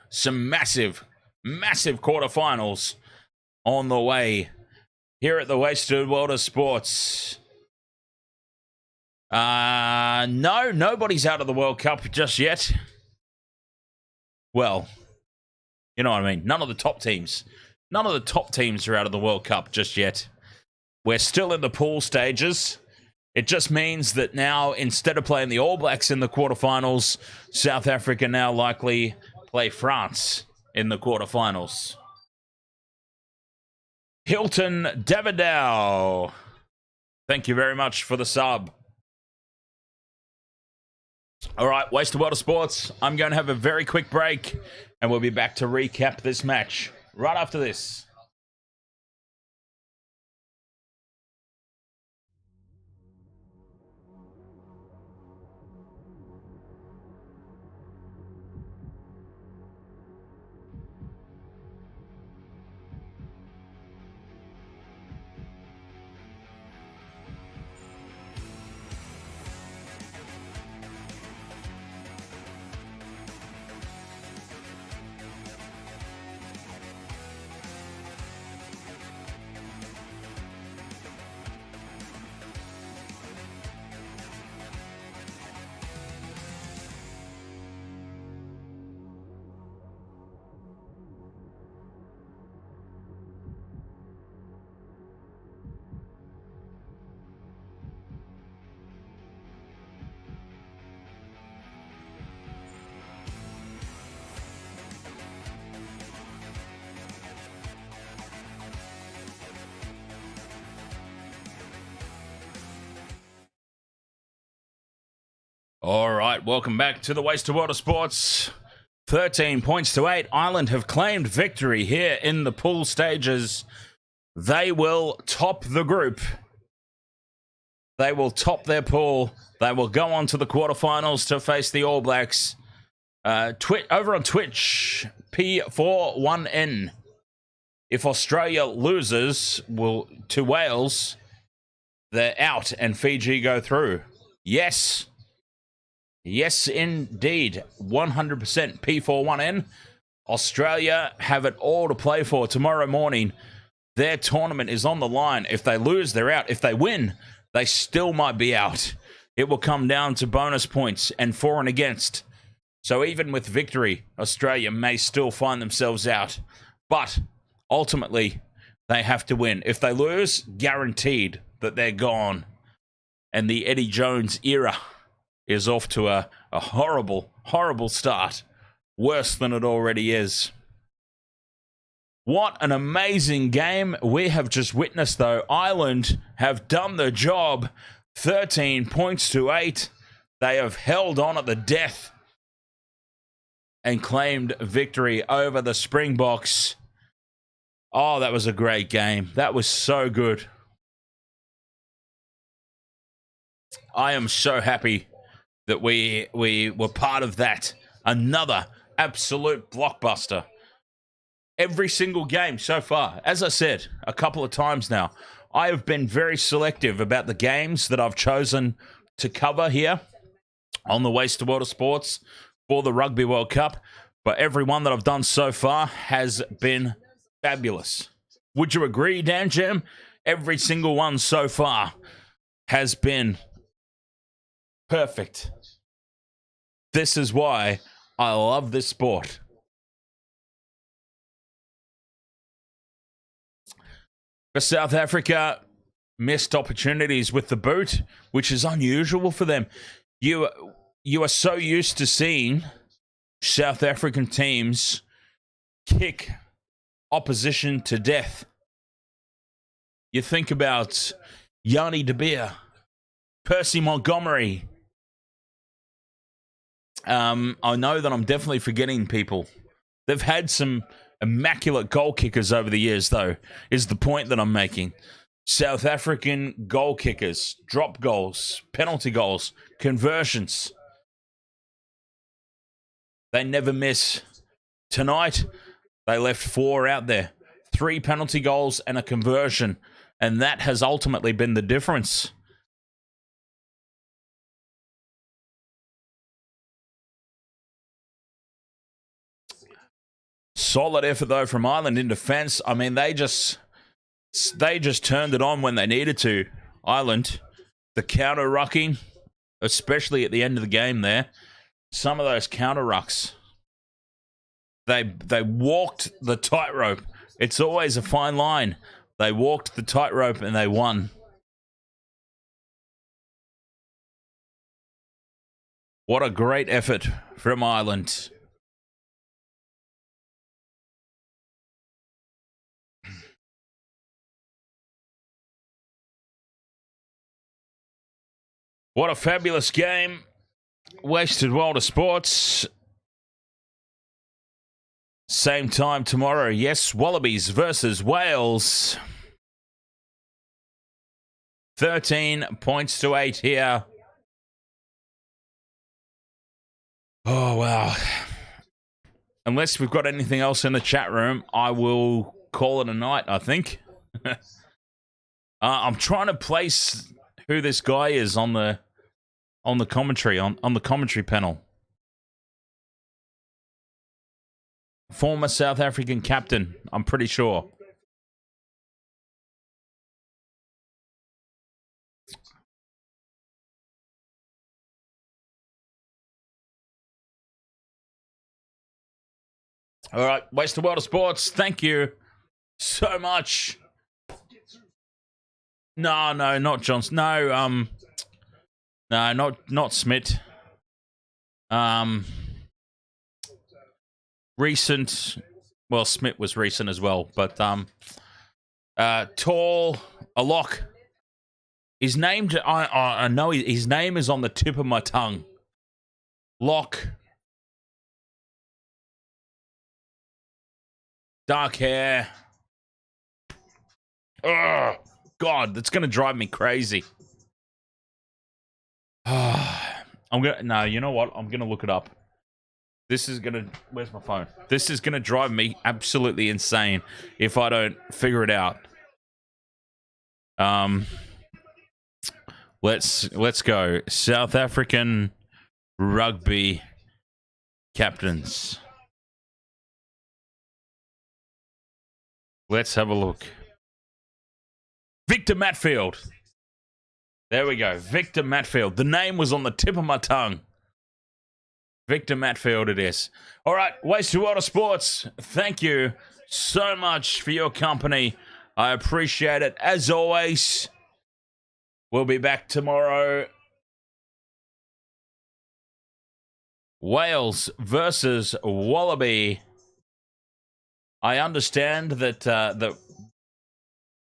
A: Some massive quarterfinals on the way here at the Wasted World of Sports. No, nobody's out of the World Cup just yet. Well, you know what I mean. None of the top teams are out of the World Cup just yet. We're still in the pool stages. It just means that now, instead of playing the All Blacks in the quarterfinals, South Africa now likely play France in the quarterfinals. Hilton Davidow, thank you very much for the sub. All right, Wasted World of Sports. I'm going to have a very quick break, and we'll be back to recap this match right after this. All right, welcome back to the Wasted World of Sports. 13 points to 8. Ireland have claimed victory here in the pool stages. They will top the group. They will top their pool. They will go on to the quarterfinals to face the All Blacks. Over on Twitch, P41N. If Australia loses to Wales, they're out and Fiji go through. Yes. Yes, indeed. 100% P41N. Australia have it all to play for tomorrow morning. Their tournament is on the line. If they lose, they're out. If they win, they still might be out. It will come down to bonus points and for and against. So even with victory, Australia may still find themselves out. But ultimately, they have to win. If they lose, guaranteed that they're gone. And the Eddie Jones era is off to a horrible, horrible start. Worse than it already is. What an amazing game we have just witnessed, though. Ireland have done the job. 13 points to 8. They have held on at the death and claimed victory over the Springboks. Oh, that was a great game. That was so good. I am so happy that we were part of that. Another absolute blockbuster. Every single game so far. As I said a couple of times now, I have been very selective about the games that I've chosen to cover here on the Waste World of Sports for the Rugby World Cup. But every one that I've done so far has been fabulous. Would you agree, Dan Jam? Every single one so far has been perfect. This is why I love this sport. For South Africa, missed opportunities with the boot, which is unusual for them. You are so used to seeing South African teams kick opposition to death. You think about Yanni de Beer, Percy Montgomery. I know that I'm definitely forgetting people. They've had some immaculate goal kickers over the years, though, is the point that I'm making. South African goal kickers, drop goals, penalty goals, conversions. They never miss. Tonight, they left 4 out there. 3 penalty goals and a conversion. And that has ultimately been the difference. Solid effort, though, from Ireland in defense. I mean, they just turned it on when they needed to. Ireland, the counter-rucking, especially at the end of the game there. Some of those counter-rucks, they walked the tightrope. It's always a fine line. They walked the tightrope and they won. What a great effort from Ireland. What a fabulous game. Wasted World of Sports. Same time tomorrow. Yes, Wallabies versus Wales. 13 points to 8 here. Oh, wow. Unless we've got anything else in the chat room, I will call it a night, I think. I'm trying to place who this guy is on the commentary on the commentary panel. Former South African captain, I'm pretty sure. All right, Waste the World of Sports. Thank you so much. No, not Johnson. No, not Smith. Recent. Well, Smith was recent as well, but tall, a lock. His name. I know his name is on the tip of my tongue. Lock. Dark hair. Oh, God, that's going to drive me crazy. No, you know what? I'm going to look it up. This is going to... Where's my phone? This is going to drive me absolutely insane if I don't figure it out. Let's go. South African rugby captains. Let's have a look. Victor Matfield. There we go. Victor Matfield. The name was on the tip of my tongue. Victor Matfield it is. All right, Wasted World of Sports, thank you so much for your company. I appreciate it. As always, we'll be back tomorrow. Wales versus Wallaby. I understand that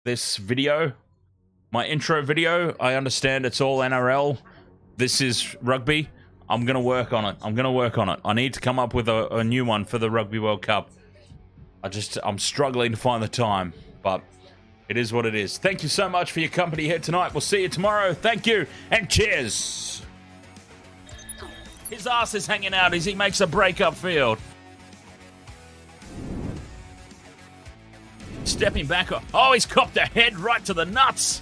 A: this video, my intro video, I understand it's all NRL. This is rugby. I'm going to work on it. I need to come up with a new one for the Rugby World Cup. I'm struggling to find the time, but it is what it is. Thank you so much for your company here tonight. We'll see you tomorrow. Thank you, and cheers. His ass is hanging out as he makes a break-up field. Stepping back. Oh, he's copped a head right to the nuts.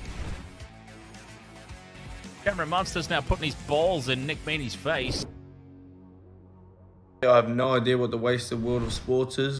A: Cameron Munster's now putting his balls in Nick Meaney's face.
C: I have no idea what the Wasted World of Sports is.